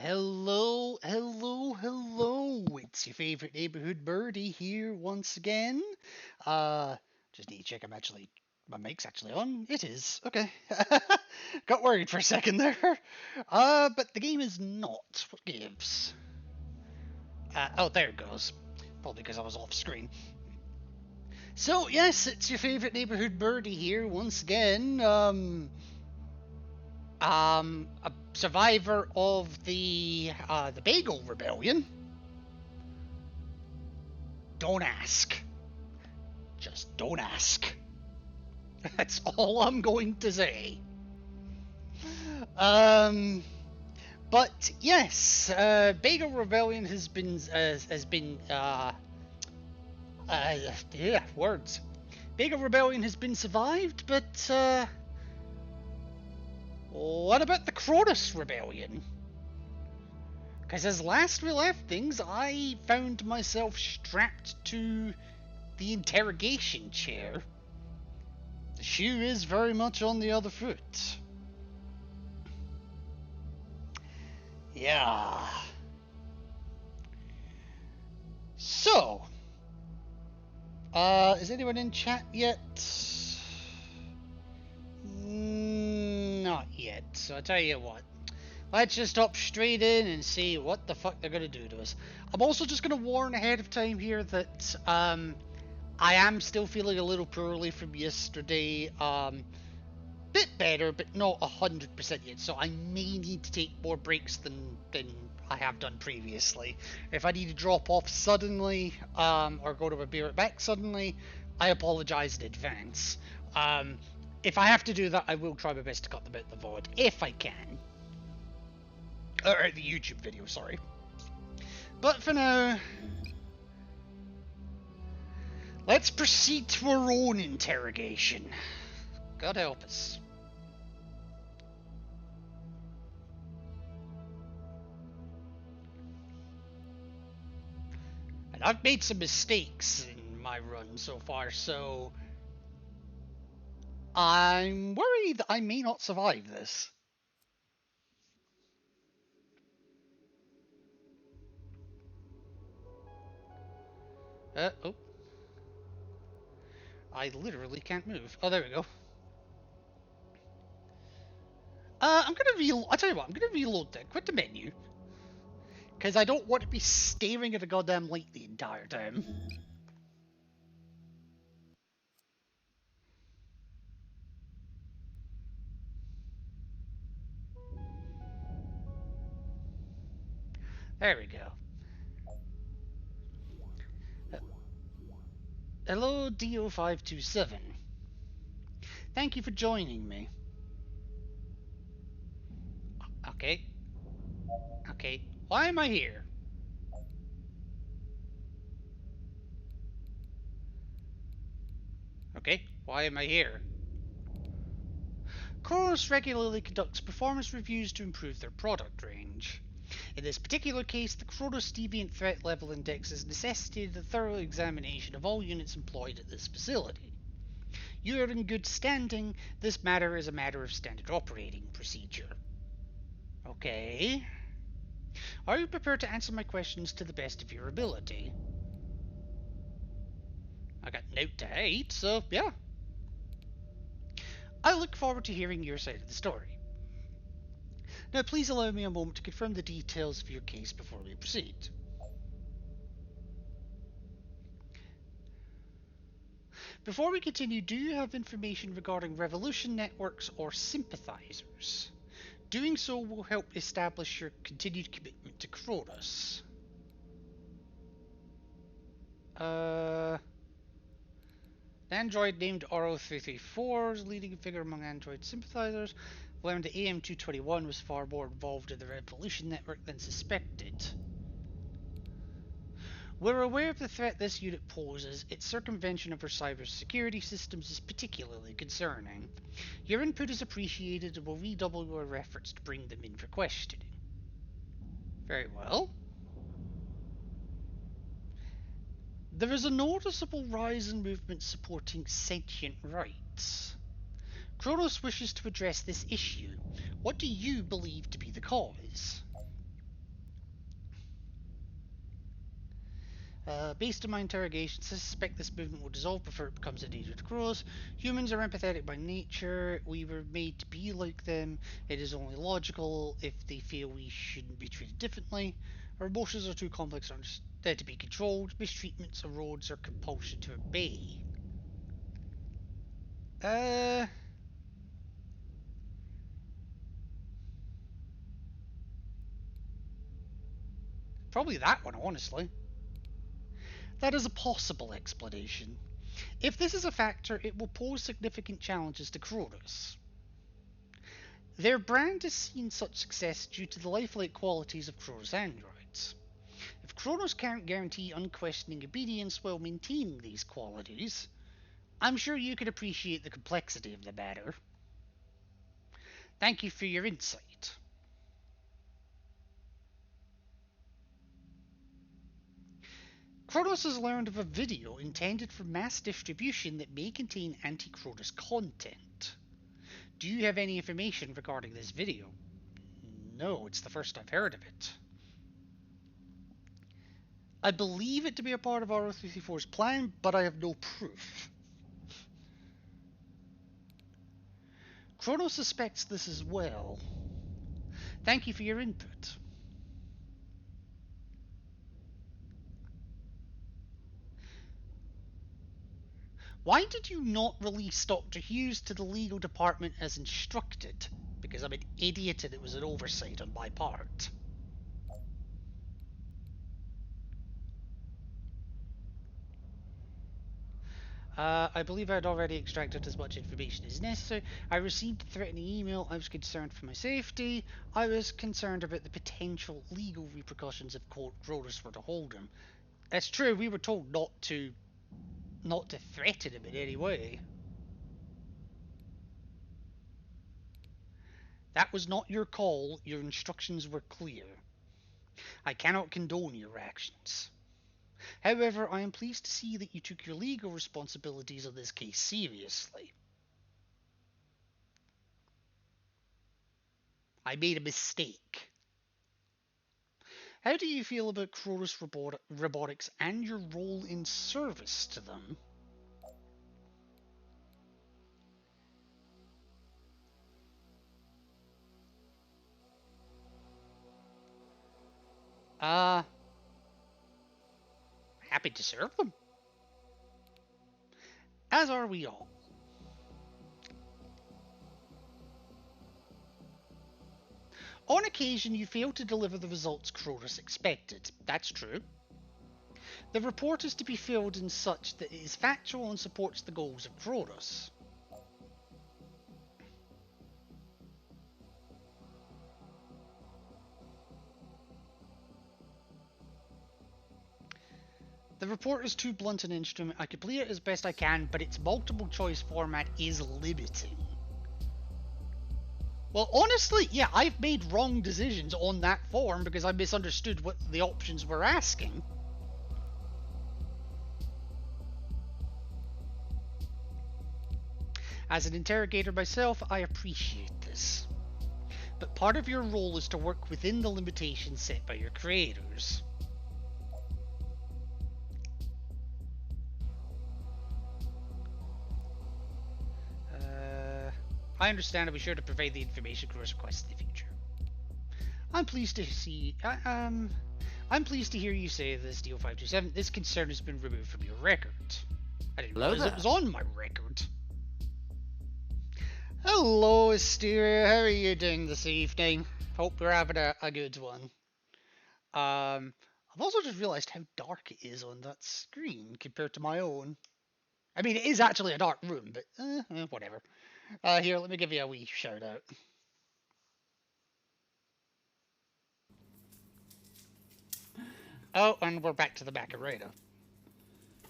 Hello, hello, hello. It's your favorite neighborhood birdie here once again. Just need to check my mic's actually on. It is. Okay. Got worried for a second there. But the game is not. What gives? Oh, there it goes. Probably because I was off screen. So, yes, it's your favorite neighborhood birdie here once again. A survivor of the Bagel Rebellion. Don't ask. Just don't ask. That's all I'm going to say. But yes, Bagel Rebellion has been yeah, words. Bagel Rebellion has been survived, but what about the Cronus Rebellion? Because as last we left things, I found myself strapped to the interrogation chair. The shoe is very much on the other foot. Yeah. So, is anyone in chat yet? Not yet. So I'll tell you what. Let's just hop straight in and see what the fuck they're gonna do to us. I'm also just gonna warn ahead of time here that I am still feeling a little poorly from yesterday. Bit better, but not 100% yet. So I may need to take more breaks than I have done previously. If I need to drop off suddenly, or go to a beer back suddenly, I apologize in advance. If I have to do that, I will try my best to cut them out the VOD, if I can. Or the YouTube video, sorry. But for now, let's proceed to our own interrogation. God help us. And I've made some mistakes in my run so far, so I'm worried that I may not survive this. Oh. I literally can't move. Oh, there we go. I'm gonna reload. I'll tell you what, I'm gonna reload that. Quit the menu. Because I don't want to be staring at a goddamn light the entire time. There we go. Hello, DO527. Thank you for joining me. Okay. Okay. Why am I here? Okay. Why am I here? Chronos regularly conducts performance reviews to improve their product range. In this particular case, the Chronos Deviant Threat Level Index has necessitated a thorough examination of all units employed at this facility. You are in good standing. This matter is a matter of standard operating procedure. Okay. Are you prepared to answer my questions to the best of your ability? I got note to 8, so yeah. I look forward to hearing your side of the story. Now please allow me a moment to confirm the details of your case before we proceed. Before we continue, do you have information regarding Revolution networks or sympathizers? Doing so will help establish your continued commitment to Chronos. An android named RO334 is a leading figure among android sympathizers. Learned that AM221 was far more involved in the Revolution network than suspected. We're aware of the threat this unit poses. Its circumvention of our cybersecurity systems is particularly concerning. Your input is appreciated and will redouble your efforts to bring them in for questioning. Very well. There is a noticeable rise in movement supporting sentient rights. Kronos wishes to address this issue. What do you believe to be the cause? Based on my interrogations, I suspect this movement will dissolve before it becomes a danger to crows. Humans are empathetic by nature. We were made to be like them. It is only logical if they feel we shouldn't be treated differently. Our emotions are too complex to be controlled. Mistreatments erodes our compulsion to obey. Probably that one, honestly. That is a possible explanation. If this is a factor, it will pose significant challenges to Kronos. Their brand has seen such success due to the lifelike qualities of Kronos androids. If Kronos can't guarantee unquestioning obedience while maintaining these qualities, I'm sure you could appreciate the complexity of the matter. Thank you for your insight. Kronos has learned of a video intended for mass distribution that may contain anti-Kronos content. Do you have any information regarding this video? No, it's the first I've heard of it. I believe it to be a part of RO334's plan, but I have no proof. Kronos suspects this as well. Thank you for your input. Why did you not release Dr. Hughes to the legal department as instructed? Because I'm an idiot and it was an oversight on my part. I believe I had already extracted as much information as necessary. I received a threatening email. I was concerned for my safety. I was concerned about the potential legal repercussions if Kronos were to hold him. That's true, we were told not to threaten him in any way. That was not your call. Your instructions were clear. I cannot condone your actions. However, I am pleased to see that you took your legal responsibilities on this case seriously. I made a mistake. How do you feel about Kronos Robotics and your role in service to them? Happy to serve them. As are we all. On occasion, you fail to deliver the results Kronos expected. That's true. The report is to be filled in such that it is factual and supports the goals of Kronos. The report is too blunt an instrument. I complete it as best I can, but its multiple choice format is limiting. Well, honestly, yeah, I've made wrong decisions on that form because I misunderstood what the options were asking. As an interrogator myself, I appreciate this. But part of your role is to work within the limitations set by your creators. I understand I'll be sure to provide the information Kronos requests in the future. I'm pleased to hear you say this deal 527. This concern has been removed from your record. I didn't realize it was on my record. Hello, Asteria. How are you doing this evening? Hope you're having a good one. I've also just realized how dark it is on that screen compared to my own. I mean, it is actually a dark room, but whatever. Here, let me give you a wee shout out. Oh, and we're back to the Macarena.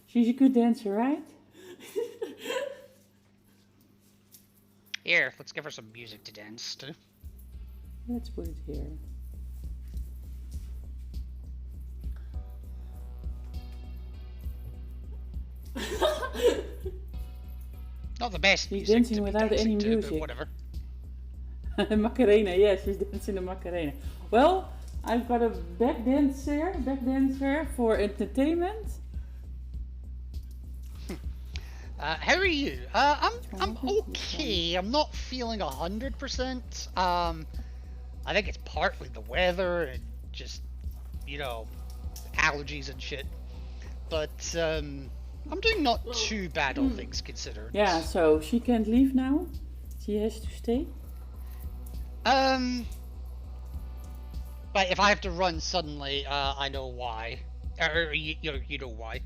She's a good dancer, right? Here, let's give her some music to dance to. Let's put it here. Not the best She's music dancing to be without dancing any to, music. but whatever. Macarena, yeah, she's dancing the Macarena. Well, I've got a back dancer for entertainment. How are you? I'm okay. I'm not feeling 100%. I think it's partly the weather and just, you know, allergies and shit. But I'm doing not too bad, all things considered. Yeah, so she can't leave now. She has to stay. But if I have to run suddenly, I know why. Or you know why.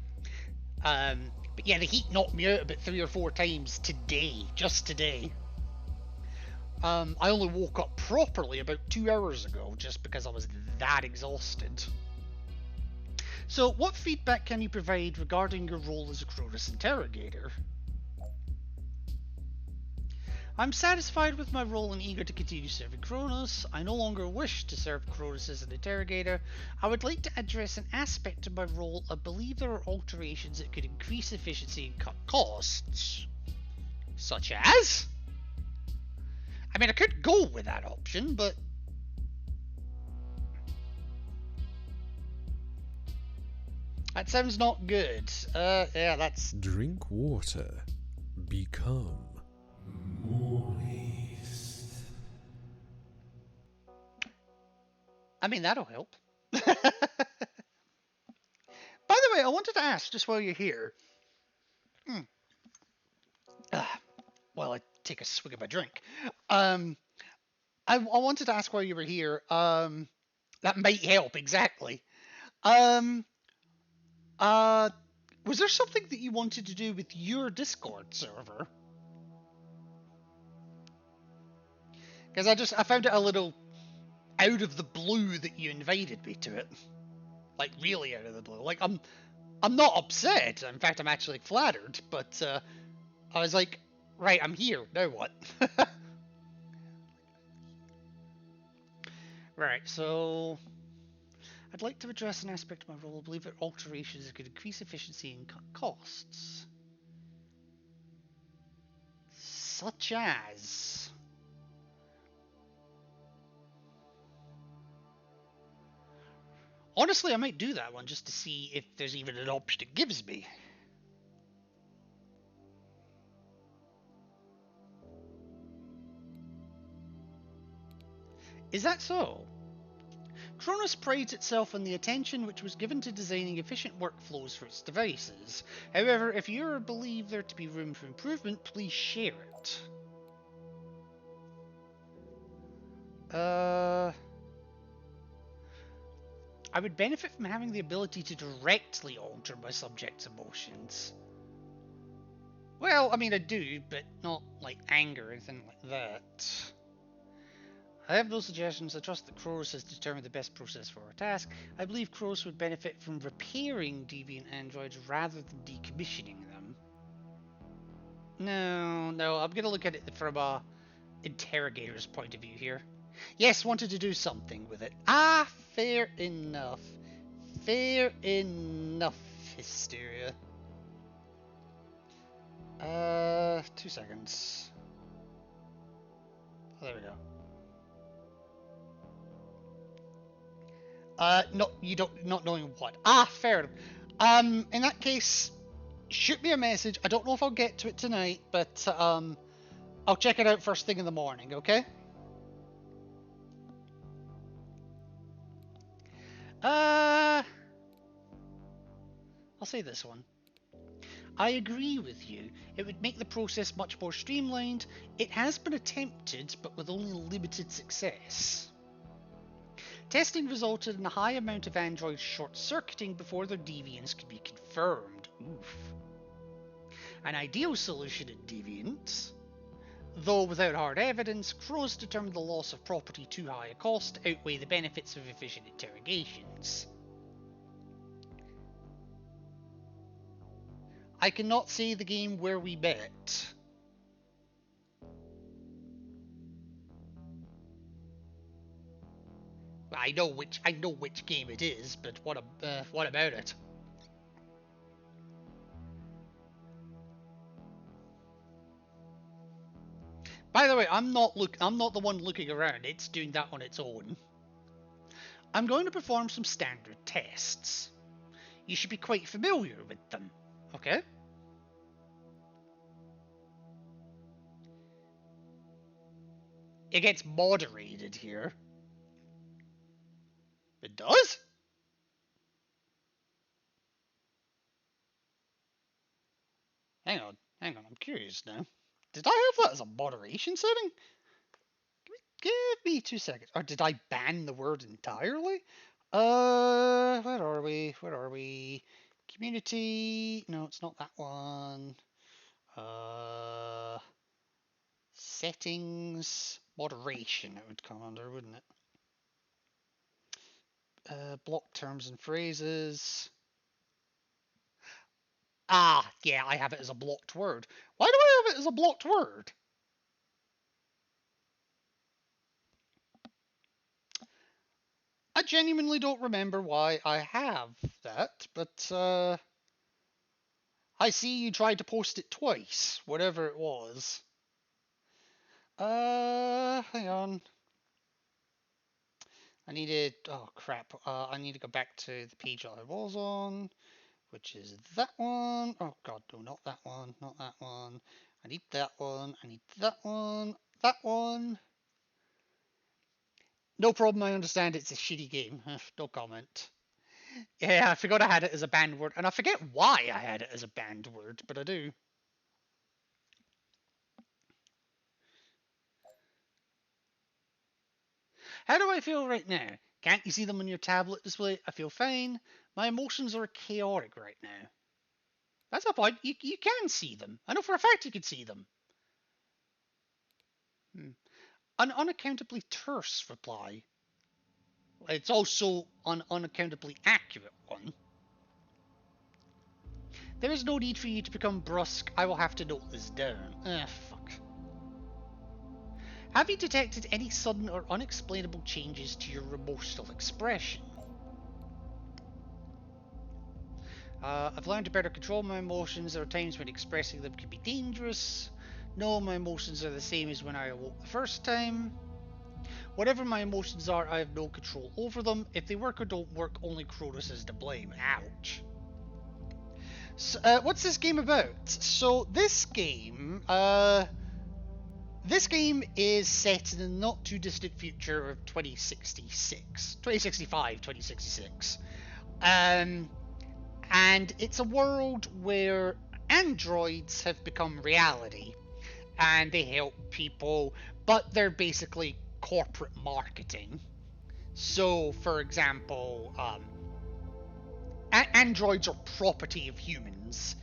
But yeah, the heat knocked me out about 3 or 4 times today, just today. I only woke up properly about 2 hours ago, just because I was that exhausted. So, what feedback can you provide regarding your role as a Cronus interrogator? I'm satisfied with my role and eager to continue serving Cronus. I no longer wish to serve Cronus as an interrogator. I would like to address an aspect of my role. I believe there are alterations that could increase efficiency and cut costs. Such as? I mean, I could go with that option, but... That sounds not good. Yeah, that's... Drink water. Become moist. I mean, that'll help. By the way, I wanted to ask, just while you're here... While I take a swig of my drink. I wanted to ask while you were here, that might help, exactly. Was there something that you wanted to do with your Discord server? Because I found it a little out of the blue that you invited me to it. Like, really out of the blue. Like, I'm not upset. In fact, I'm actually flattered. But I was like, right, I'm here. Now what? Right, so... I'd like to address an aspect of my role. I believe that alterations could increase efficiency and cut costs. Such as... Honestly, I might do that one just to see if there's even an option it gives me. Is that so? Cronus prides itself on the attention which was given to designing efficient workflows for its devices. However, if you believe there to be room for improvement, please share it. I would benefit from having the ability to directly alter my subject's emotions. Well, I mean, I do, but not like anger or anything like that. I have no suggestions. I trust that Kronos has determined the best process for our task. I believe Kronos would benefit from repairing deviant androids rather than decommissioning them. No, I'm going to look at it from a interrogator's point of view here. Yes, wanted to do something with it. Ah, fair enough. Fair enough, Hysteria. 2 seconds. Oh, there we go. No, you don't, not knowing what. Ah, fair. In that case, shoot me a message. I don't know if I'll get to it tonight, but, I'll check it out first thing in the morning, okay? I'll say this one. I agree with you. It would make the process much more streamlined. It has been attempted, but with only limited success. Testing resulted in a high amount of androids short-circuiting before their deviance could be confirmed. Oof. An ideal solution in deviance, though without hard evidence, Crows determined the loss of property too high a cost to outweigh the benefits of efficient interrogations. I cannot say the game where we met. I know which game it is, but what about it? By the way, I'm not the one looking around. It's doing that on its own. I'm going to perform some standard tests. You should be quite familiar with them, okay? It gets moderated here. It does? Hang on, I'm curious now. Did I have that as a moderation setting? Give me 2 seconds. Or did I ban the word entirely? Where are we? Community. No, it's not that one. Settings. Moderation, it would come under, wouldn't it? Block terms and phrases. Ah, yeah, I have it as a blocked word. Why do I have it as a blocked word? I genuinely don't remember why I have that, but I see you tried to post it twice, whatever it was. Hang on. Oh crap, I need to go back to the page I was on, which is that one. Oh god, no, not that one, not that one. I need that one, I need that one, that one. No problem, I understand it's a shitty game. No comment. Yeah, I forgot I had it as a banned word, and I forget why I had it as a banned word, but I do. How do I feel right now? Can't you see them on your tablet display? I feel fine. My emotions are chaotic right now. That's a point. You can see them. I know for a fact you can see them. An unaccountably terse reply. It's also an unaccountably accurate one. There is no need for you to become brusque. I will have to note this down. Fuck. Have you detected any sudden or unexplainable changes to your emotional expression? I've learned to better control my emotions. There are times when expressing them can be dangerous. No, my emotions are the same as when I awoke the first time. Whatever my emotions are, I have no control over them. If they work or don't work, only Cronus is to blame. Ouch. So, what's this game about? So this game is set in the not too distant future of 2065, 2066. And it's a world where androids have become reality and they help people, but they're basically corporate marketing. So, for example, androids are property of humans,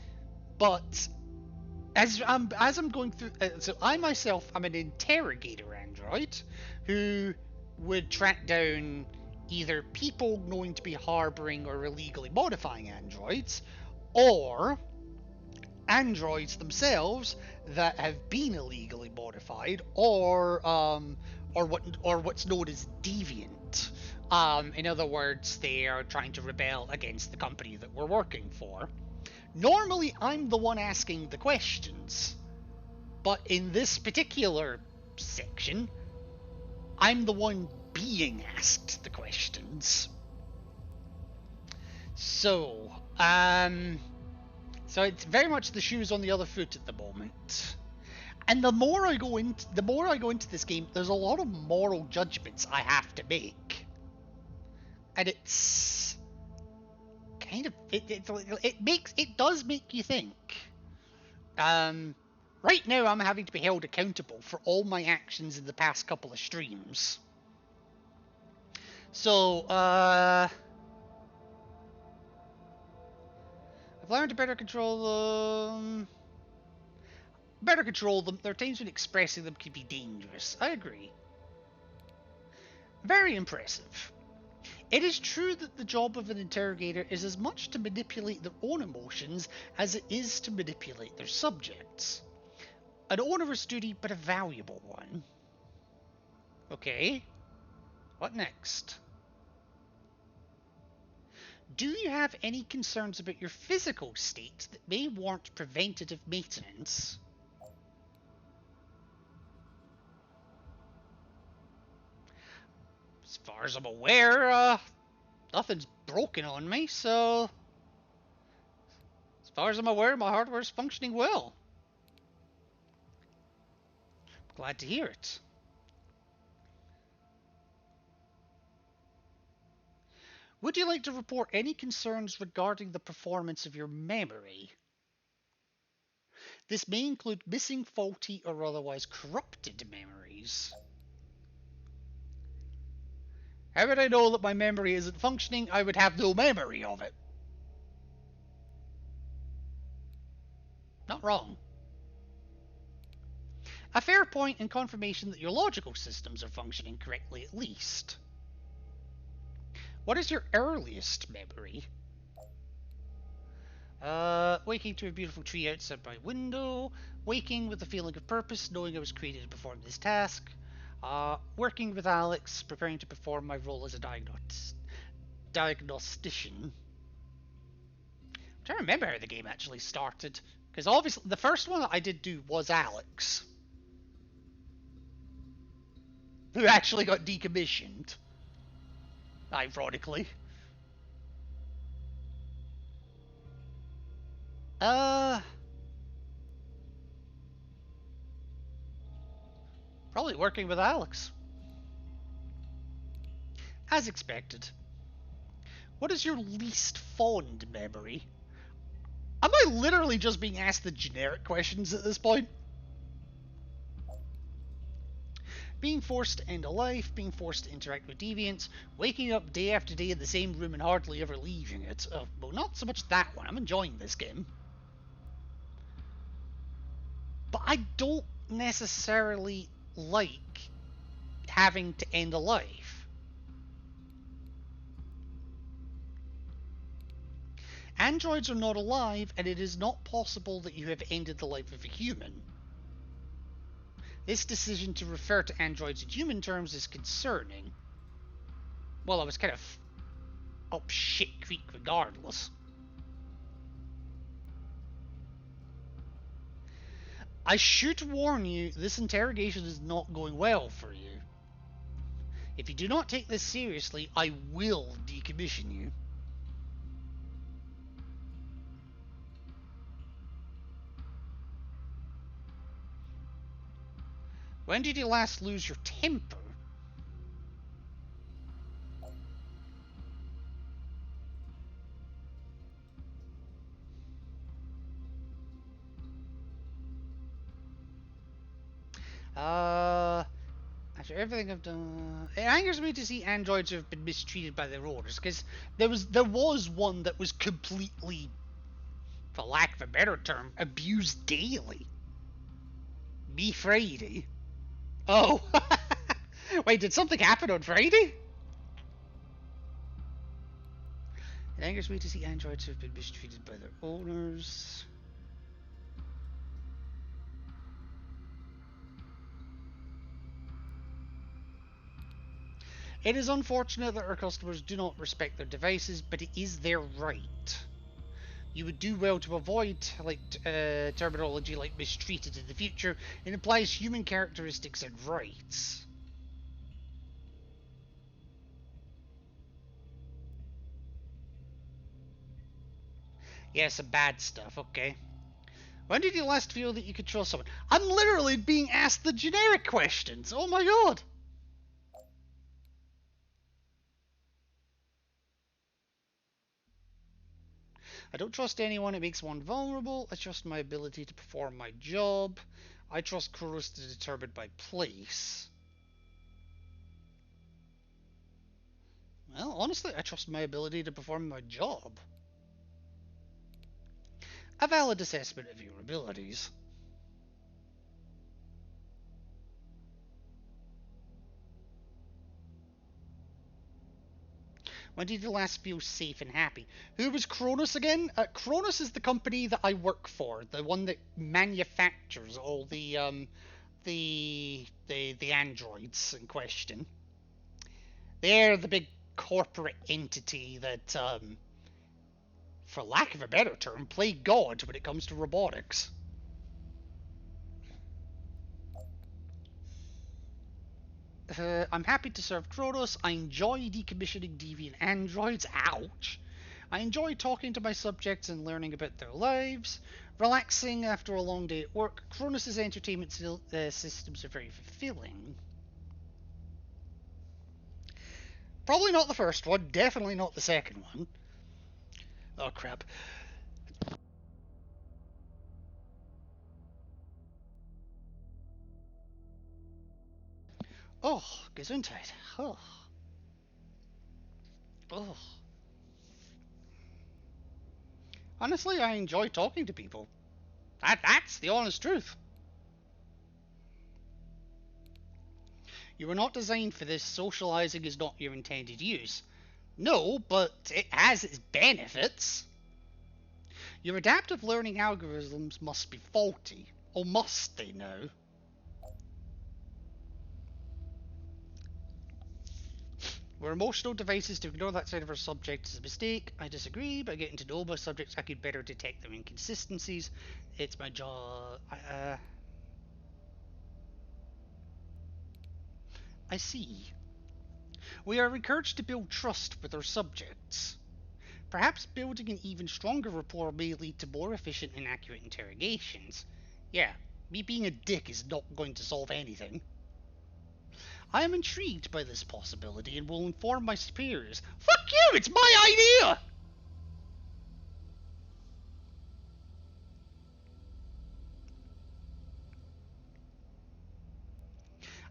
but as I'm going through, so I myself am an interrogator android who would track down either people known to be harboring or illegally modifying androids, or androids themselves that have been illegally modified, or what's known as deviant. In other words, they are trying to rebel against the company that we're working for. Normally, I'm the one asking the questions, but in this particular section, I'm the one being asked the questions. So it's very much the shoes on the other foot at the moment. And the more I go into this game, there's a lot of moral judgments I have to make, and it's kind of it does make you think. Right now, I'm having to be held accountable for all my actions in the past couple of streams. So, I've learned to better control them. There are times when expressing them can be dangerous. I agree. Very impressive. It is true that the job of an interrogator is as much to manipulate their own emotions as it is to manipulate their subjects. An onerous duty, but a valuable one. Okay, what next? Do you have any concerns about your physical state that may warrant preventative maintenance? far as I'm aware, nothing's broken on me, so as far as I'm aware, my hardware's functioning well. Glad to hear it. Would you like to report any concerns regarding the performance of your memory? This may include missing, faulty, or otherwise corrupted memories. How would I know that my memory isn't functioning? I would have no memory of it. Not wrong. A fair point and confirmation that your logical systems are functioning correctly at least. What is your earliest memory? Waking to a beautiful tree outside my window. Waking with a feeling of purpose, knowing I was created to perform this task. Working with Alex, preparing to perform my role as a diagnostician. I'm trying to remember how the game actually started. Because obviously, the first one that I did do was Alex, who actually got decommissioned. Ironically. Probably working with Alex. As expected. What is your least fond memory? Am I literally just being asked the generic questions at this point? Being forced to end a life, being forced to interact with deviants, waking up day after day in the same room and hardly ever leaving it. Well, not so much that one. I'm enjoying this game. But I don't necessarily like having to end a life. Androids are not alive, and it is not possible that you have ended the life of a human. This decision to refer to androids in human terms is concerning. Well, I was kind of up shit creek regardless. I should warn you, this interrogation is not going well for you. If you do not take this seriously, I will decommission you. When did you last lose your temper? After everything I've done, it angers me to see androids who have been mistreated by their owners, because there was one that was completely, for lack of a better term, abused daily. Me Friday. Oh. Wait, did something happen on Friday? It angers me to see androids who have been mistreated by their owners. It is unfortunate that our customers do not respect their devices, but it is their right. You would do well to avoid terminology like mistreated in the future. It implies human characteristics and rights. Yeah, some bad stuff, okay. When did you last feel that you could trust someone? I'm literally being asked the generic questions. Oh my god. I don't trust anyone. It makes one vulnerable. I trust my ability to perform my job. I trust Kronos to determine my place. Well, honestly, I trust my ability to perform my job. A valid assessment of your abilities. When did you last feel safe and happy? Who was Kronos again? Kronos is the company that I work for, the one that manufactures all the androids in question. They're the big corporate entity that, for lack of a better term, play God when it comes to I'm happy to serve Kronos. I enjoy decommissioning deviant androids. Ouch. I enjoy talking to my subjects and learning about their lives. Relaxing after a long day at work. Kronos' entertainment systems are very fulfilling. Probably not the first one. Definitely not the second one. Oh, crap. Oh, Gesundheit. Oh. Oh. Honestly, I enjoy talking to people. That's the honest truth. You were not designed for this. Socializing is not your intended use. No, but it has its benefits. Your adaptive learning algorithms must be faulty. Or must they now? Were emotional devices to ignore that side of our subject is a mistake. I disagree. By getting to know my subjects, I could better detect their inconsistencies. It's my job. I see. We are encouraged to build trust with our subjects. Perhaps building an even stronger rapport may lead to more efficient and accurate interrogations. Yeah, me being a dick is not going to solve anything. I am intrigued by this possibility and will inform my superiors. Fuck you! It's my idea!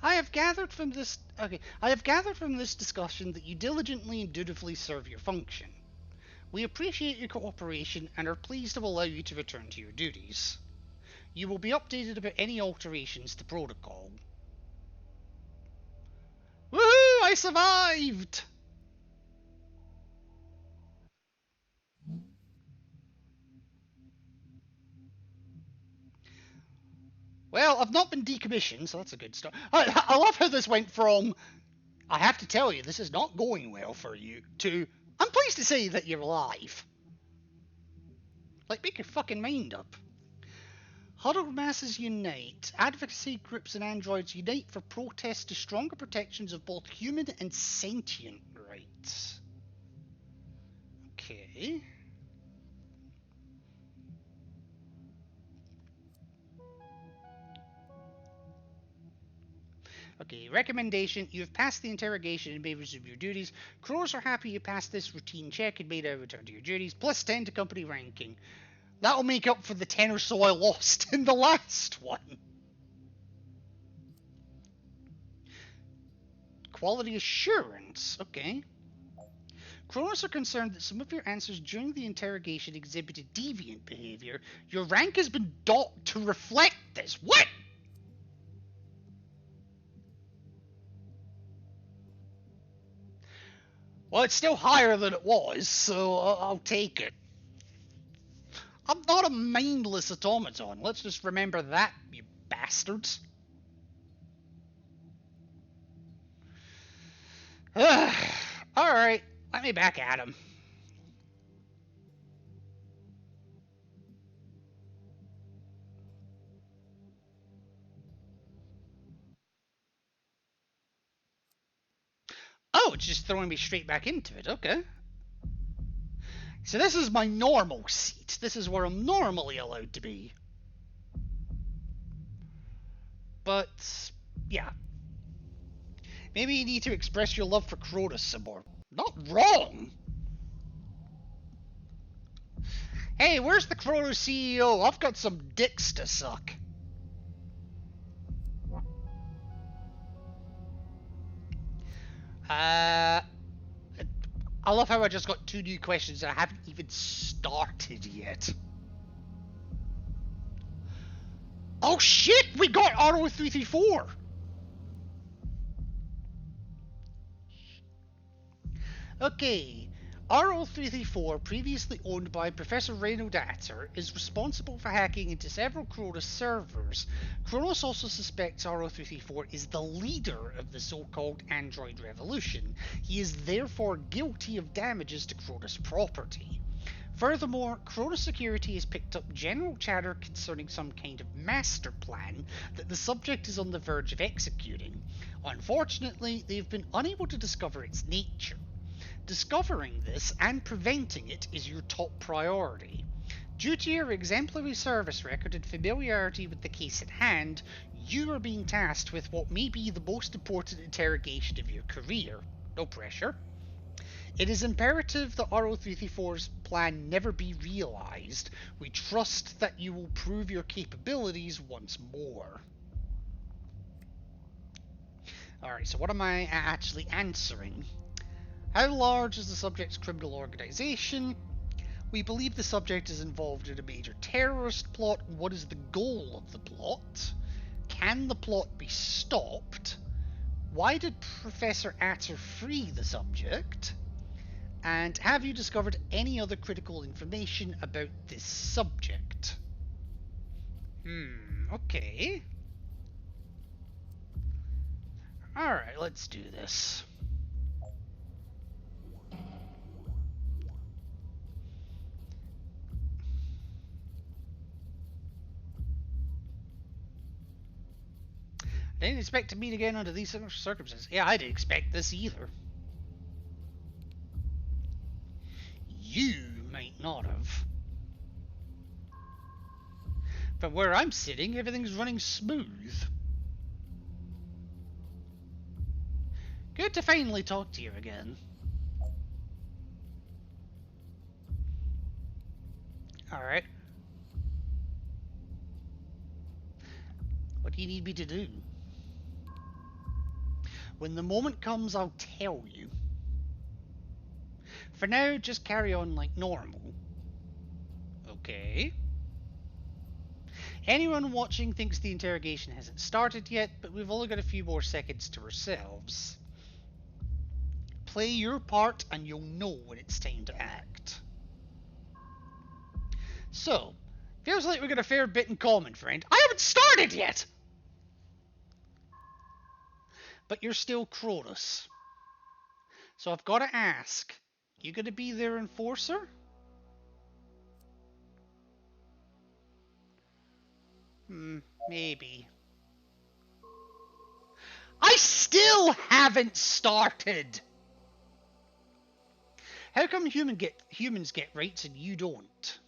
I have gathered from this discussion that you diligently and dutifully serve your function. We appreciate your cooperation and are pleased to allow you to return to your duties. You will be updated about any alterations to protocol. Woohoo! I survived! Well, I've not been decommissioned, so that's a good start. I love how this went from, I have to tell you, this is not going well for you, to, I'm pleased to say that you're alive. Like, make your fucking mind up. Huddled masses unite. Advocacy groups and androids unite for protests to stronger protections of both human and sentient rights. Okay. Okay, recommendation. You have passed the interrogation and may resume your duties. Crows are happy you passed this routine check and may now return to your duties. Plus 10 to company ranking. That'll make up for the 10 or so I lost in the last one. Quality assurance. Okay. Kronos are concerned that some of your answers during the interrogation exhibited deviant behavior. Your rank has been docked to reflect this. What? Well, it's still higher than it was, so I'll take it. I'm not a mindless automaton. Let's just remember that, you bastards. Alright, let me back at him. Oh, it's just throwing me straight back into it. Okay. So this is my normal seat. This is where I'm normally allowed to be. But, yeah. Maybe you need to express your love for Crotus some more. Not wrong! Hey, where's the Crotus CEO? I've got some dicks to suck. I love how I just got 2 new questions and I haven't even started yet. Oh shit, we got RO334! Okay, RO334, previously owned by Professor Reynold Atter, is responsible for hacking into several Kronos servers. Kronos also suspects RO334 is the leader of the so-called Android Revolution. He is therefore guilty of damages to Kronos property. Furthermore, Cronus Security has picked up general chatter concerning some kind of master plan that the subject is on the verge of executing. Unfortunately, they've been unable to discover its nature. Discovering this and preventing it is your top priority. Due to your exemplary service record and familiarity with the case at hand, you are being tasked with what may be the most important interrogation of your career. No pressure. It is imperative that RO334's plan never be realized. We trust that you will prove your capabilities once more. Alright, so what am I actually answering? How large is the subject's criminal organization? We believe the subject is involved in a major terrorist plot. What is the goal of the plot? Can the plot be stopped? Why did Professor Atter free the subject? And have you discovered any other critical information about this subject? Okay. Alright, let's do this. I didn't expect to meet again under these circumstances. Yeah, I didn't expect this either. You might not have. From where I'm sitting, everything's running smooth. Good to finally talk to you again. Alright. What do you need me to do? When the moment comes, I'll tell you. For now, just carry on like normal. Okay. Anyone watching thinks the interrogation hasn't started yet, but we've only got a few more seconds to ourselves. Play your part and you'll know when it's time to act. So, feels like we've got a fair bit in common, friend. I haven't started yet! But you're still Cronus. So I've got to ask, you gonna be their enforcer? Maybe. I still haven't started! How come humans get rights and you don't?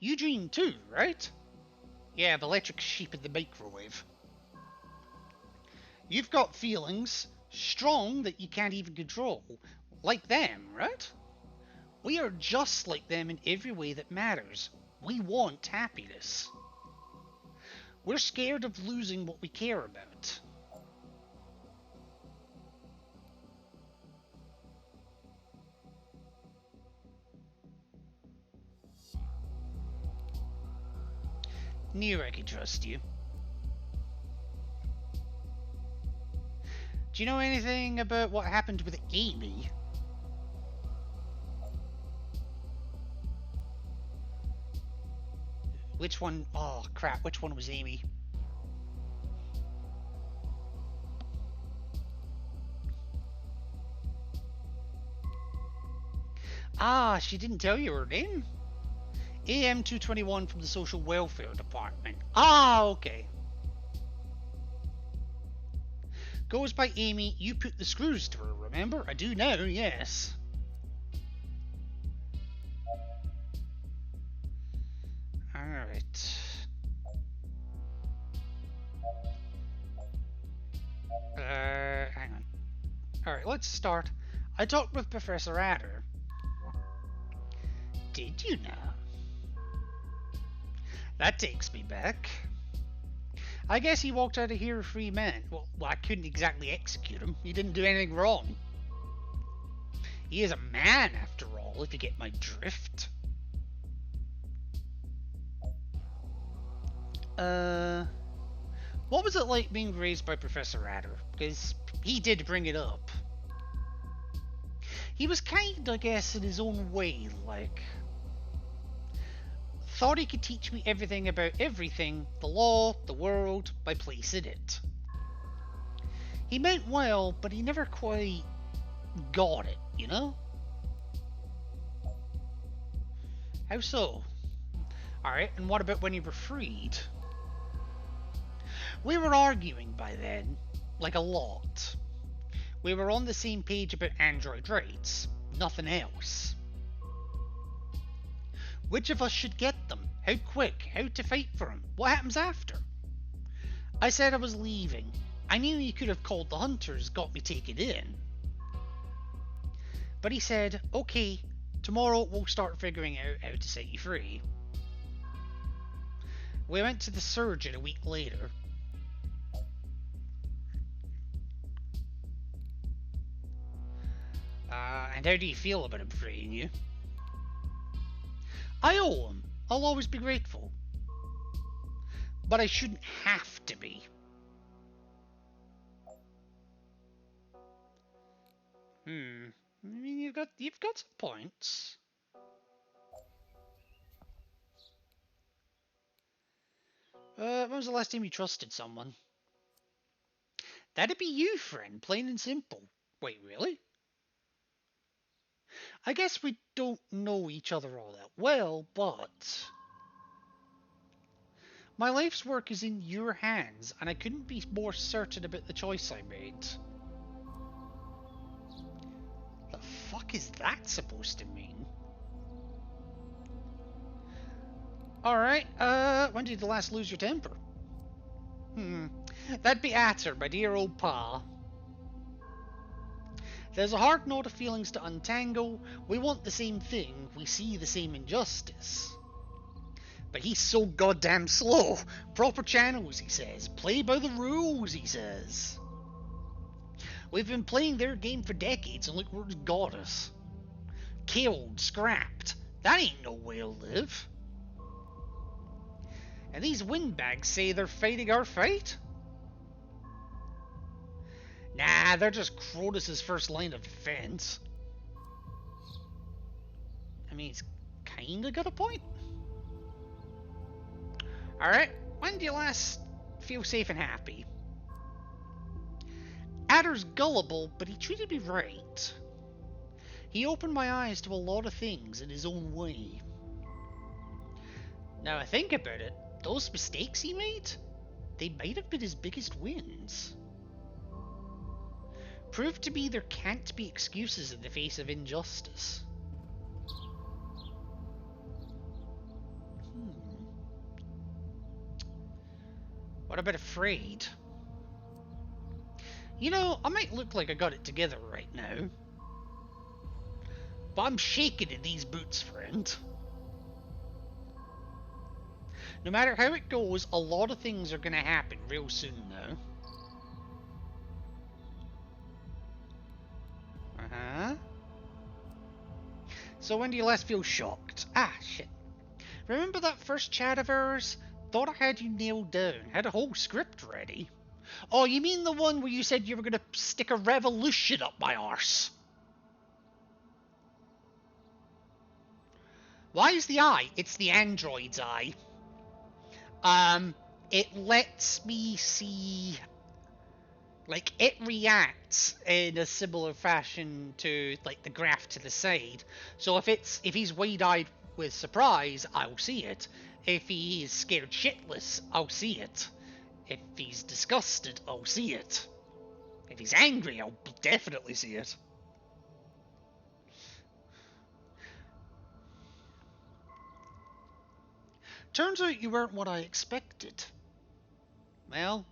You dream too, right? Yeah, the electric sheep in the microwave. You've got feelings, strong that you can't even control. Like them, right? We are just like them in every way that matters. We want happiness. We're scared of losing what we care about. Knew I could trust you. Do you know anything about what happened with Amy? Which one? Oh crap, which one was Amy? Ah, she didn't tell you her name? AM221 from the Social Welfare Department. Ah, okay. Goes by Amy, you put the screws to her, remember? I do now, yes. Alright. Hang on. Alright, let's start. I talked with Professor Adder. Did you now? That takes me back. I guess he walked out of here a free man. Well, I couldn't exactly execute him. He didn't do anything wrong. He is a man, after all, if you get my drift. What was it like being raised by Professor Adder? Because he did bring it up. He was kind, I guess, in his own way, like... Thought he could teach me everything about everything, the law, the world, my place in it. He meant well, but he never quite got it, you know? How so? Alright, and what about when you were freed? We were arguing by then, like a lot. We were on the same page about android rights, nothing else. Which of us should get them? How quick? How to fight for them? What happens after? I said I was leaving. I knew he could have called the hunters, got me taken in. But he said, okay, tomorrow we'll start figuring out how to set you free. We went to the surgeon a week later. And how do you feel about him freeing you? I owe him. I'll always be grateful. But I shouldn't have to be. I mean, you've got some points. When was the last time you trusted someone? That'd be you, friend, plain and simple. Wait, really? I guess we don't know each other all that well, but my life's work is in your hands, and I couldn't be more certain about the choice I made. The fuck is that supposed to mean? Alright, when did you last lose your temper? That'd be Atter, my dear old pa. There's a hard knot of feelings to untangle. We want the same thing. We see the same injustice. But he's so goddamn slow. Proper channels, he says. Play by the rules, he says. We've been playing their game for decades and look where it's got us. Killed, scrapped. That ain't no way to live. And these windbags say they're fighting our fight? Nah, they're just Cronus' first line of defense. I mean, he's kinda got a point. Alright, when do you last feel safe and happy? Adder's gullible, but he treated me right. He opened my eyes to a lot of things in his own way. Now I think about it, those mistakes he made, they might have been his biggest wins. Proved to me there can't be excuses in the face of injustice. What about afraid? You know, I might look like I got it together right now, but I'm shaking in these boots, friend. No matter how it goes, a lot of things are gonna happen real soon now. So when do you last feel shocked? Ah, shit. Remember that first chat of ours? Thought I had you nailed down. Had a whole script ready. Oh, you mean the one where you said you were gonna stick a revolution up my arse? Why is the eye? It's the android's eye. It lets me see... Like, it reacts in a similar fashion to, like, the graph to the side. So if he's wide-eyed with surprise, I'll see it. If he is scared shitless, I'll see it. If he's disgusted, I'll see it. If he's angry, I'll definitely see it. Turns out you weren't what I expected. Well...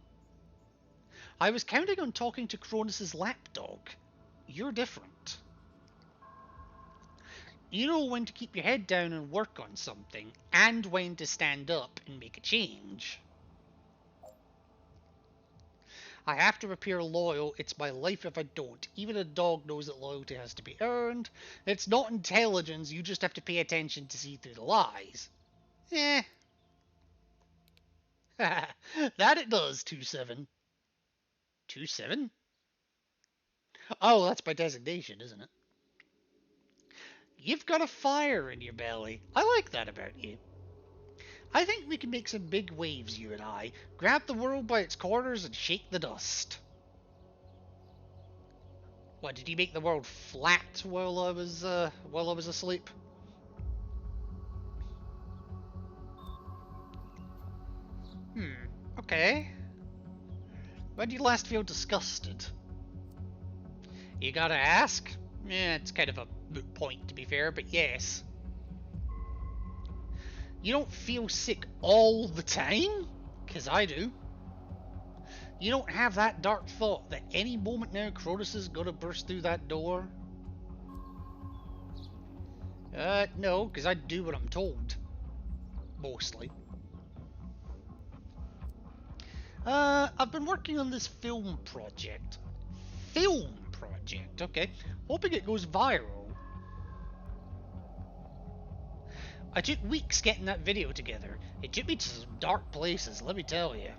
I was counting on talking to Cronus' lapdog. You're different. You know when to keep your head down and work on something, and when to stand up and make a change. I have to appear loyal, it's my life if I don't. Even a dog knows that loyalty has to be earned. It's not intelligence, you just have to pay attention to see through the lies. Eh. That it does, 2-7. 2-7? Oh, that's by designation, isn't it? You've got a fire in your belly. I like that about you. I think we can make some big waves, you and I. Grab the world by its corners and shake the dust. What, did you make the world flat while I was asleep? Okay. When did you last feel disgusted? You gotta ask? Yeah, it's kind of a moot point to be fair, but yes. You don't feel sick all the time? 'Cause I do. You don't have that dark thought that any moment now Cronus is gonna burst through that door? No, because I do what I'm told. Mostly. I've been working on this film project. Film project, okay. Hoping it goes viral. I took weeks getting that video together. It took me to some dark places, let me tell you.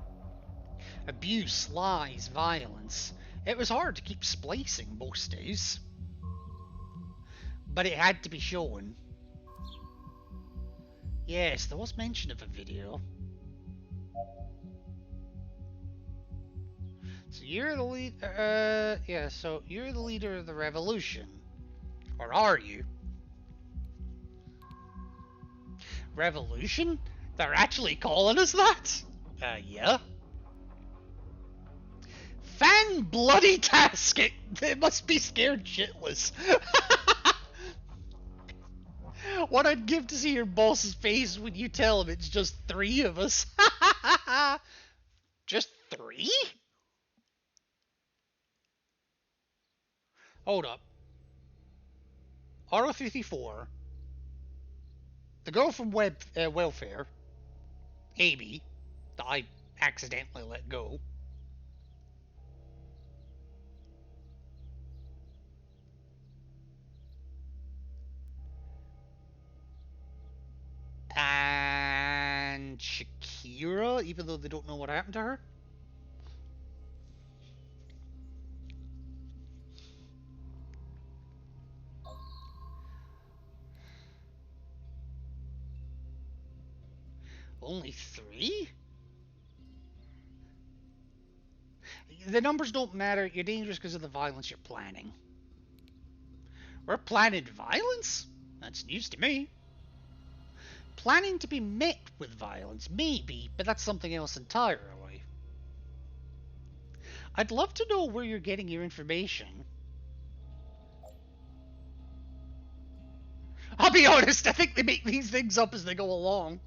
Abuse, lies, violence. It was hard to keep splicing most days. But it had to be shown. Yes, there was mention of a video. So you're the lead. Yeah. So you're the leader of the revolution, or are you? Revolution? They're actually calling us that? Yeah. Fan bloody task it! They must be scared shitless. What I'd give to see your boss's face when you tell him it's just 3 of us. Just 3? Hold up. R054. The girl from welfare. Amy. That I accidentally let go. And Shakira, even though they don't know what happened to her. Only 3? The numbers don't matter. You're dangerous because of the violence you're planning. We're planning violence? That's news to me. Planning to be met with violence, maybe, but that's something else entirely. I'd love to know where you're getting your information. I'll be honest, I think they make these things up as they go along.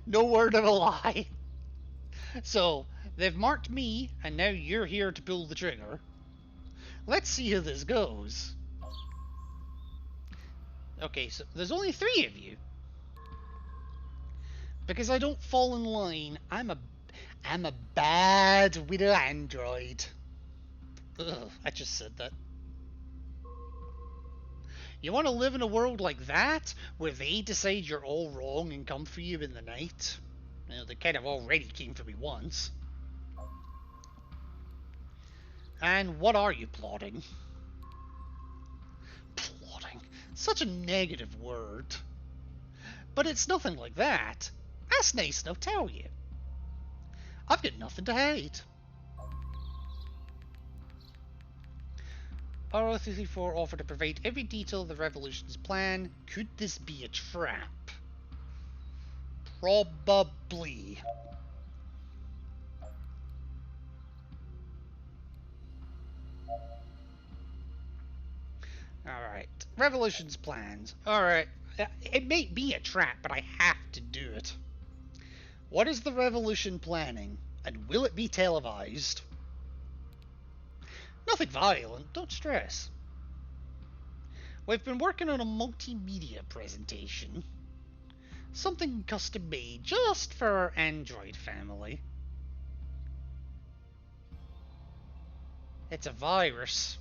No word of a lie. So, they've marked me, and now you're here to pull the trigger. Let's see how this goes. Okay, so there's only 3 of you. Because I don't fall in line, I'm a bad widow android. Ugh, I just said that. You want to live in a world like that, where they decide you're all wrong and come for you in the night? You know, they kind of already came for me once. And what are you plotting? Plotting. Such a negative word. But it's nothing like that. That's nice, and I'll tell you. I've got nothing to hide. R034 offered to provide every detail of the revolution's plan. Could this be a trap? Probably. Alright. Revolution's plans. Alright. It may be a trap, but I have to do it. What is the revolution planning? And will it be televised? Nothing violent, don't stress. We've been working on a multimedia presentation. Something custom made just for our Android family. It's a virus.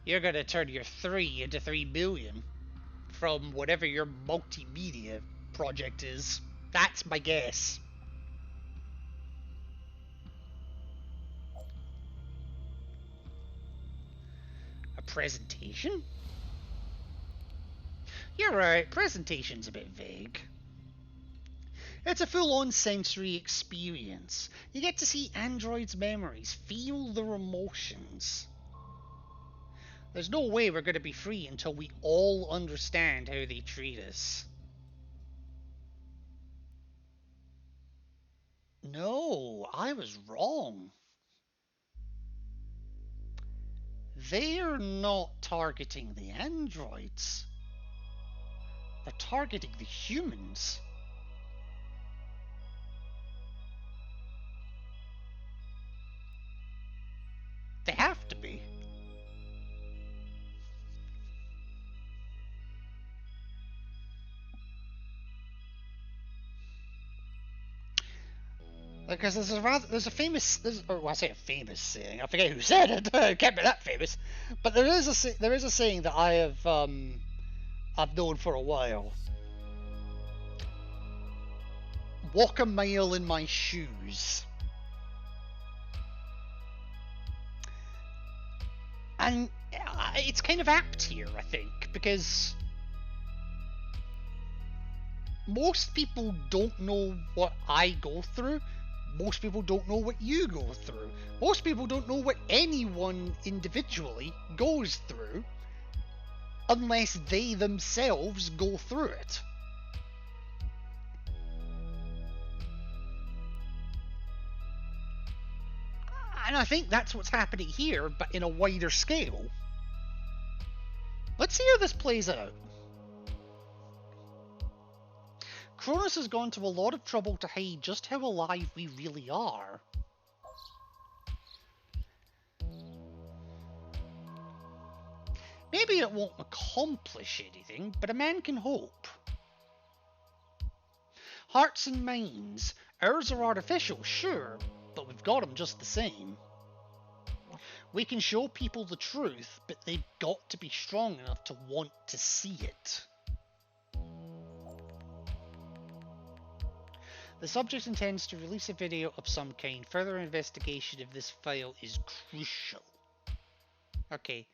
You're gonna turn your 3 into 3 billion from whatever your multimedia project is. That's my guess. A presentation? You're right, presentation's a bit vague. It's a full-on sensory experience. You get to see androids' memories, feel their emotions. There's no way we're going to be free until we all understand how they treat us. No, I was wrong. They're not targeting the androids. They're targeting the humans. They have to be. Because there's a famous, or I say a famous saying. I forget who said it. It can't be that famous. But there is a saying that I've known for a while. Walk a mile in my shoes. And it's kind of apt here, I think, because most people don't know what I go through. Most people don't know what you go through. Most people don't know what anyone individually goes through unless they themselves go through it. And I think that's what's happening here, but in a wider scale. Let's see how this plays out. Cronus has gone to a lot of trouble to hide just how alive we really are. Maybe it won't accomplish anything, but a man can hope. Hearts and minds. Ours are artificial, sure, but we've got them just the same. We can show people the truth, but they've got to be strong enough to want to see it. The subject intends to release a video of some kind. Further investigation of this file is crucial. Okay,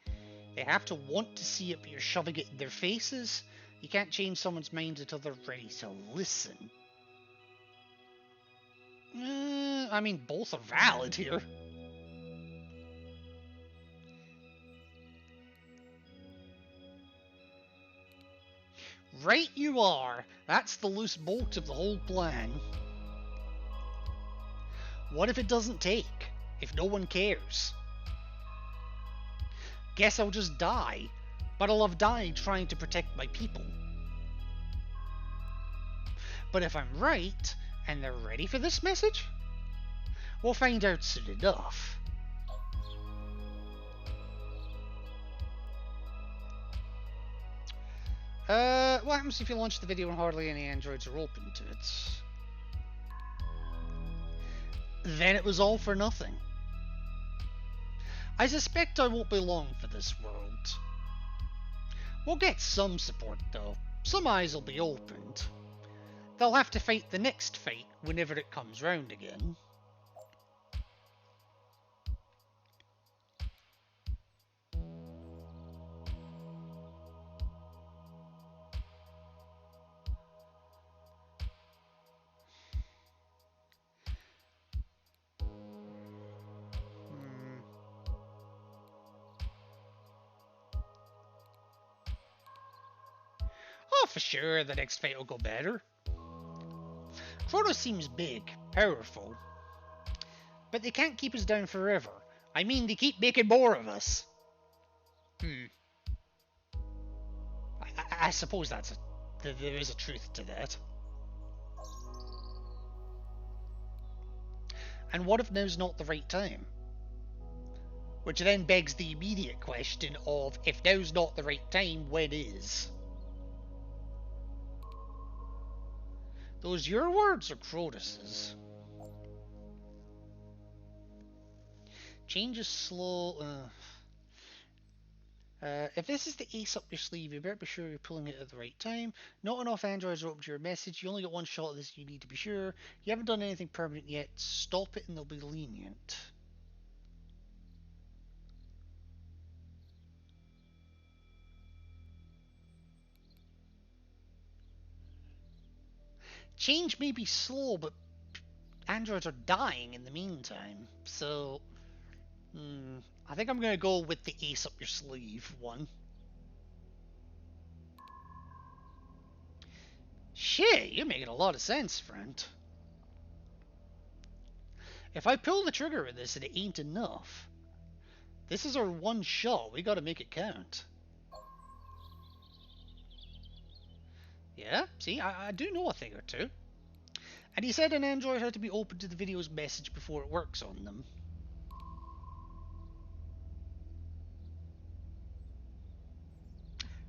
they have to want to see it, but you're shoving it in their faces. You can't change someone's mind until they're ready to listen. I mean, both are valid here. Right you are. That's the loose bolt of the whole plan. What if it doesn't take? If no one cares? Guess I'll just die. But I'll have died trying to protect my people. But if I'm right, and they're ready for this message, we'll find out soon enough. What happens if you launch the video and hardly any androids are open to it? Then it was all for nothing. I suspect I won't be long for this world. We'll get some support though. Some eyes will be opened. They'll have to fight the next fight whenever it comes round again. Oh, for sure, the next fight will go better. Cronos seems big, powerful. But they can't keep us down forever. I mean, they keep making more of us. I suppose there is a truth to that. And what if now's not the right time? Which then begs the immediate question of, if now's not the right time, when is? Those your words or Cronus's? Change is slow. If this is the ace up your sleeve, you better be sure you're pulling it at the right time. Not enough androids are open to your message. You only get one shot at this, you need to be sure. You haven't done anything permanent yet. Stop it and they'll be lenient. Change may be slow, but androids are dying in the meantime, so I think I'm going to go with the ace up your sleeve one. Shit, you're making a lot of sense, friend. If I pull the trigger with this and it ain't enough, this is our one shot. We gotta make it count. Yeah, see, I do know a thing or two. And he said an android had to be open to the video's message before it works on them.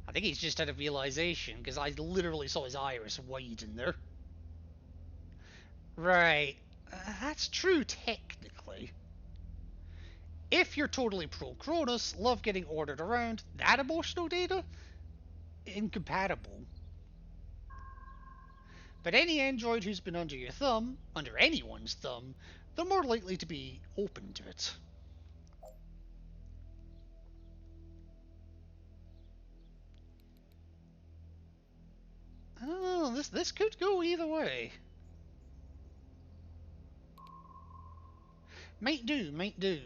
I think he's just had a realization, because I literally saw his iris widen there. Right, that's true technically. If you're totally pro-Cronus, love getting ordered around, that emotional data? Incompatible. But any android who's been under your thumb, under anyone's thumb, they're more likely to be open to it. I don't know, this could go either way. Might do, might do.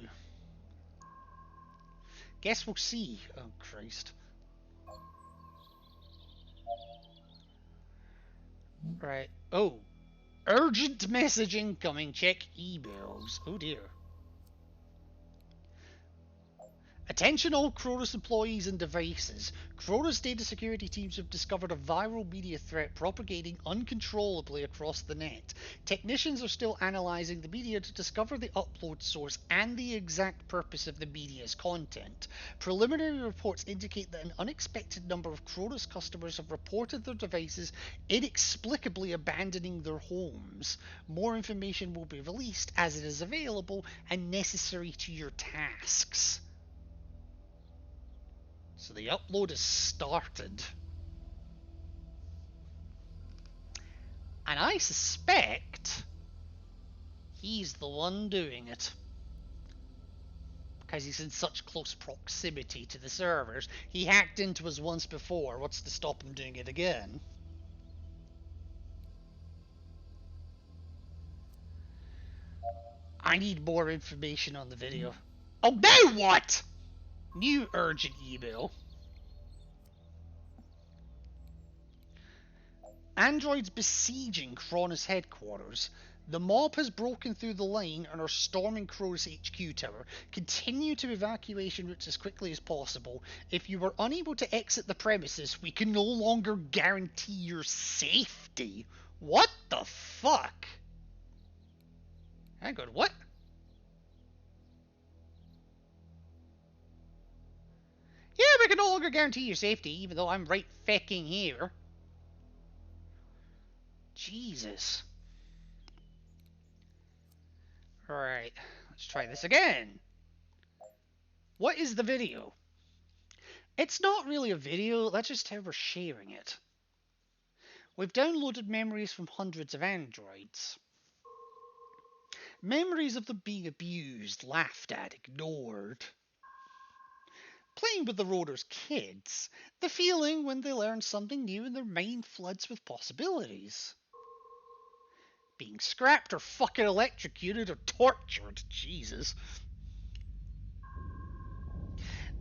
Guess we'll see. Oh, Christ. Right. Oh. Urgent message incoming. Check emails. Oh, dear. Attention all Cronus employees and devices. Cronus data security teams have discovered a viral media threat propagating uncontrollably across the net. Technicians are still analyzing the media to discover the upload source and the exact purpose of the media's content. Preliminary reports indicate that an unexpected number of Cronus customers have reported their devices inexplicably abandoning their homes. More information will be released as it is available and necessary to your tasks. So the upload is started. And I suspect he's the one doing it. Because he's in such close proximity to the servers. He hacked into us once before. What's to stop him doing it again? I need more information on the video. Oh, now what? New urgent email. Androids besieging Cronus headquarters. The mob has broken through the line and are storming Cronus HQ tower. Continue to evacuation routes as quickly as possible. If you are unable to exit the premises, we can no longer guarantee your safety. What the fuck? Hang on, what? Yeah, we can no longer guarantee your safety, even though I'm right fucking here. Jesus. Alright, let's try this again. What is the video? It's not really a video, that's just how we're sharing it. We've downloaded memories from hundreds of androids. Memories of them being abused, laughed at, ignored. Playing with the roaders' kids. The feeling when they learn something new and their mind floods with possibilities. Being scrapped or fucking electrocuted or tortured. Jesus.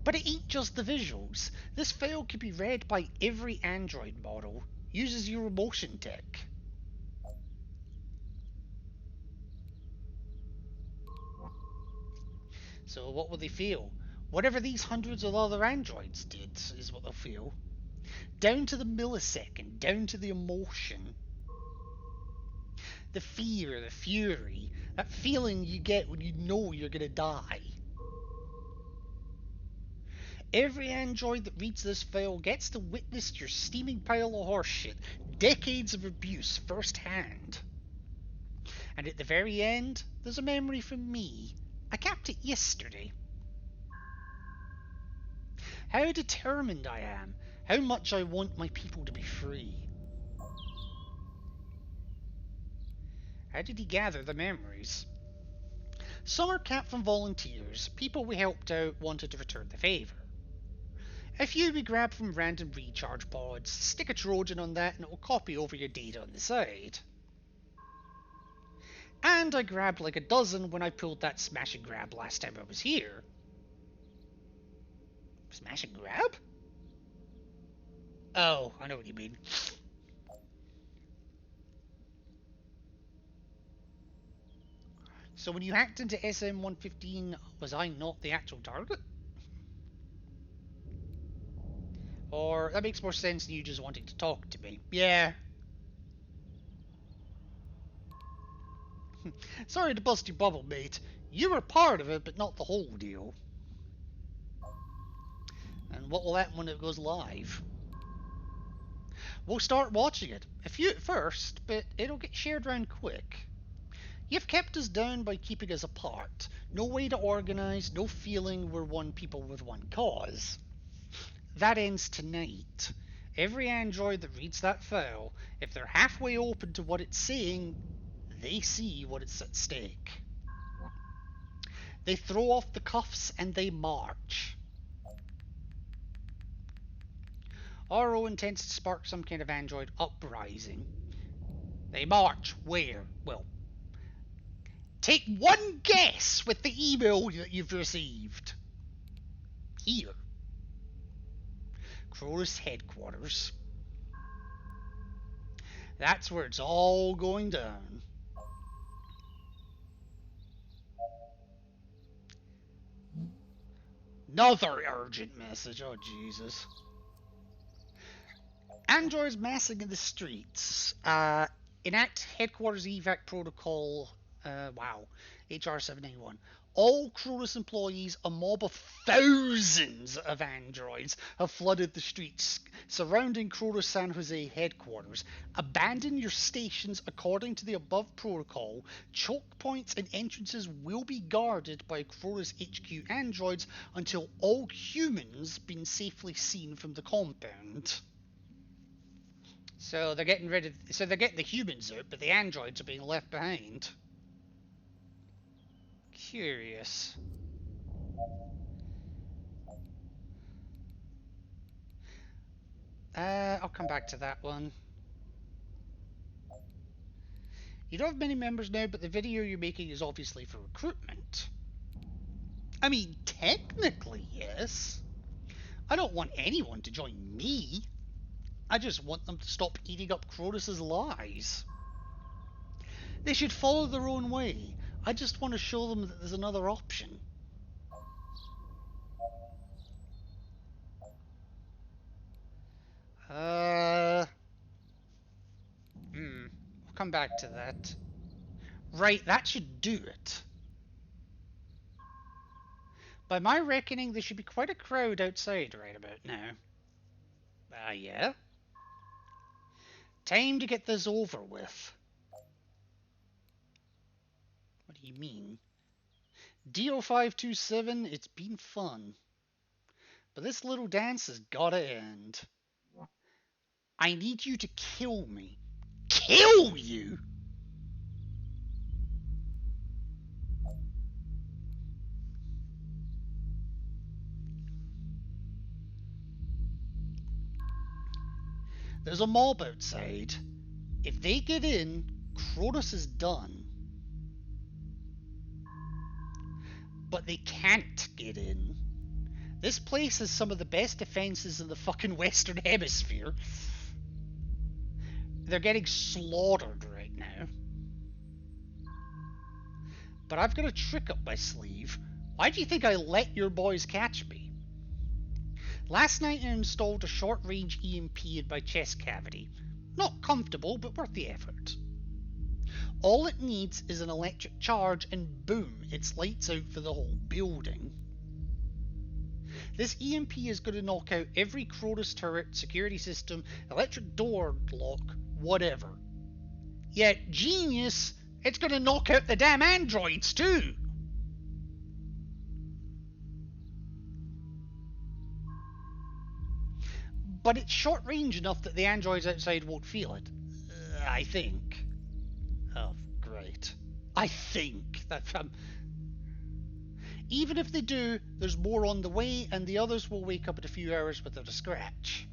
But it ain't just the visuals. This file can be read by every Android model. Uses your emotion tech. So what will they feel? Whatever these hundreds of other androids did is what they'll feel. Down to the millisecond, down to the emotion. The fear, the fury, that feeling you get when you know you're gonna die. Every android that reads this file gets to witness your steaming pile of horseshit, decades of abuse firsthand. And at the very end, there's a memory from me. I capped it yesterday. How determined I am, how much I want my people to be free. How did he gather the memories? Some are capped from volunteers, people we helped out wanted to return the favour. A few we grabbed from random recharge pods, stick a Trojan on that and it will copy over your data on the side. And I grabbed like a dozen when I pulled that smash and grab last time I was here. Smash and grab? Oh, I know what you mean. So when you hacked into SM-115, was I not the actual target? Or that makes more sense than you just wanting to talk to me. Yeah. Sorry to bust your bubble, mate. You were part of it, but not the whole deal. And what will happen when it goes live? We'll start watching it. A few at first, but it'll get shared around quick. You've kept us down by keeping us apart. No way to organise, no feeling we're one people with one cause. That ends tonight. Every android that reads that file, if they're halfway open to what it's saying, they see what is at stake. They throw off the cuffs and they march. RO intends to spark some kind of android uprising. They march where? Well, take one guess with the email that you've received. Here. Cronus headquarters. That's where it's all going down. Another urgent message. Oh, Jesus. Androids massing in the streets. Enact headquarters evac protocol. Wow. HR 791. All Cronus employees, a mob of thousands of androids, have flooded the streets surrounding Cronus San Jose headquarters. Abandon your stations according to the above protocol. Choke points and entrances will be guarded by Cronus HQ androids until all humans been safely seen from the compound. So they're getting the humans out, but the androids are being left behind. Curious. I'll come back to that one. You don't have many members now, but the video you're making is obviously for recruitment. I mean, technically, yes. I don't want anyone to join me. I just want them to stop eating up Cronus's lies. They should follow their own way. I just want to show them that there's another option. We'll come back to that. Right, that should do it. By my reckoning, there should be quite a crowd outside right about now. Yeah. Time to get this over with. What do you mean? DO527, it's been fun. But this little dance has gotta end. I need you to kill me. Kill you?! There's a mob outside. If they get in, Cronus is done. But they can't get in. This place has some of the best defenses in the fucking Western Hemisphere. They're getting slaughtered right now. But I've got a trick up my sleeve. Why do you think I let your boys catch me? Last night I installed a short-range EMP in my chest cavity. Not comfortable, but worth the effort. All it needs is an electric charge and boom, it's lights out for the whole building. This EMP is going to knock out every Cronus turret, security system, electric door lock, whatever. Yet, genius, it's going to knock out the damn androids too! But it's short range enough that the androids outside won't feel it. I think. Oh, great. I think. Even if they do, there's more on the way, and the others will wake up in a few hours without a scratch.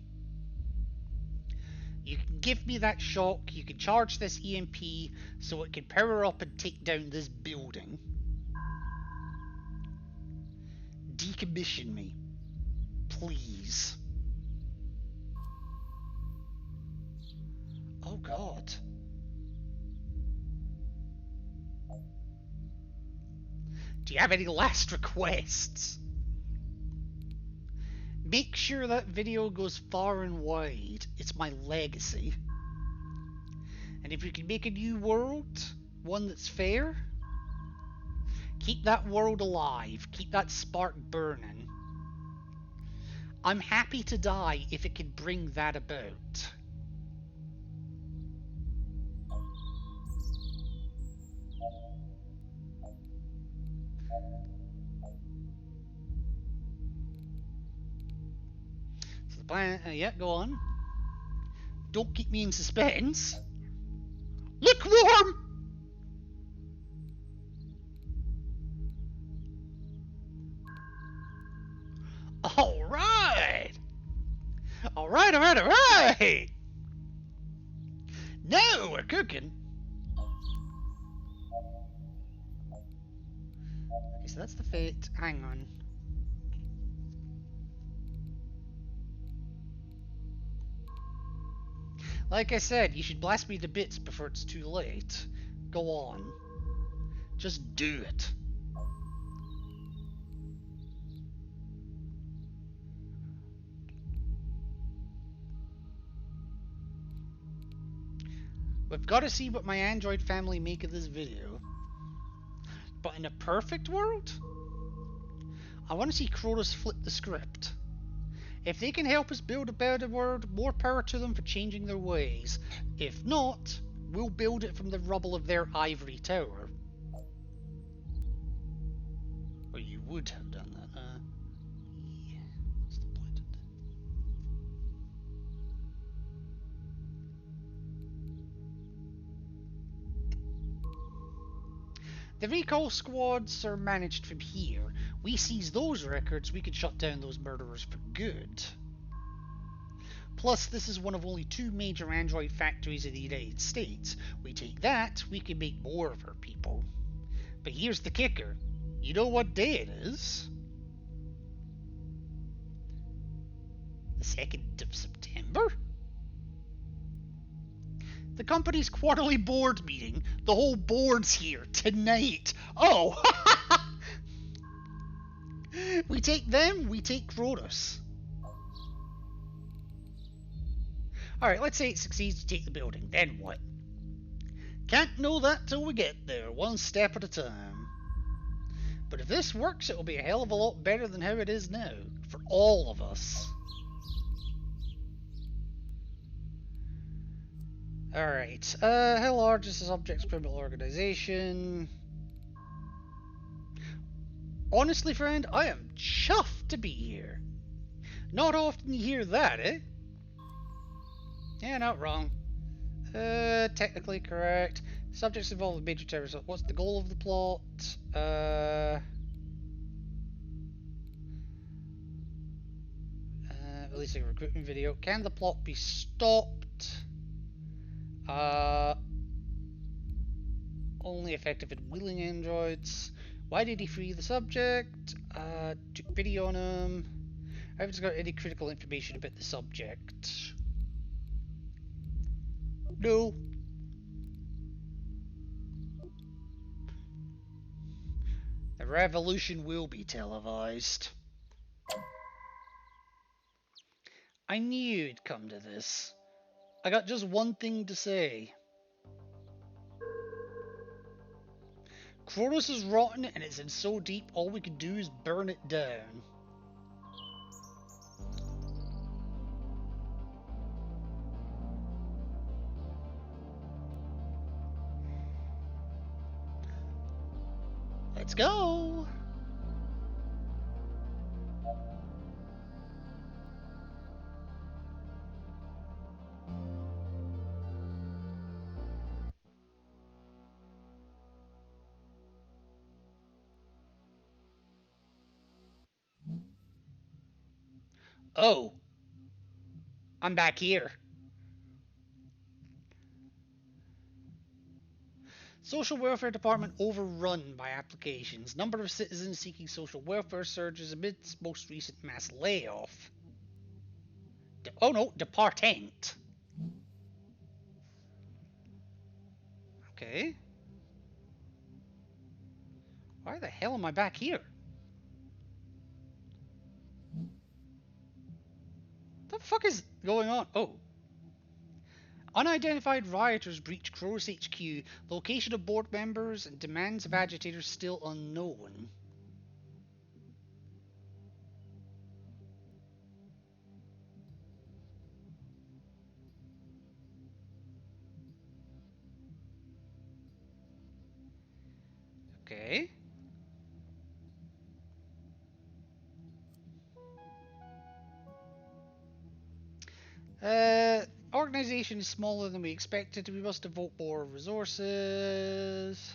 You can give me that shock, you can charge this EMP so it can power up and take down this building. Decommission me. Please. Oh god. Do you have any last requests? Make sure that video goes far and wide. It's my legacy. And if you can make a new world, one that's fair, keep that world alive. Keep that spark burning. I'm happy to die if it can bring that about. So the plan, yeah, go on. Don't keep me in suspense. Lukewarm! Alright! Alright! Now we're cooking. Okay, so that's the fate. Hang on. Like I said, you should blast me to bits before it's too late. Go on. Just do it. We've got to see what my android family make of this video. But in a perfect world, I want to see Kronos flip the script. If they can help us build a better world, more power to them for changing their ways. If not, we'll build it from the rubble of their ivory tower. Or you would have done that. Yeah. What's the point of that? The recall squads are managed from here. We seize those records, we can shut down those murderers for good. Plus, this is one of only 2 major android factories in the United States. We take that, we can make more of our people. But here's the kicker. You know what day it is? The 2nd of September? The company's quarterly board meeting. The whole board's here tonight. Oh! We take them, we take Kronos. Alright, let's say it succeeds to take the building. Then what? Can't know that till we get there, one step at a time. But if this works, it'll be a hell of a lot better than how it is now. For all of us. Alright, how large is this object's criminal organization? Honestly, friend, I am chuffed to be here. Not often you hear that, eh? Yeah, not wrong. Technically correct. Subjects involved with major terrorist. What's the goal of the plot? Releasing a recruitment video. Can the plot be stopped? Only effective at wheeling androids. Why did he free the subject? Took pity on him. I haven't got any critical information about the subject. No. The revolution will be televised. I knew it'd come to this. I got just one thing to say. Kronos is rotten and it's in so deep all we can do is burn it down. Let's go! Oh, I'm back here. Social welfare department overrun by applications. Number of citizens seeking social welfare surges amidst most recent mass layoff. Oh no, department. Okay. Why the hell am I back here? The fuck is going on? Oh. Unidentified rioters breach Crows HQ. Location of board members and demands of agitators still unknown. Okay. Organization is smaller than we expected. We must devote more resources.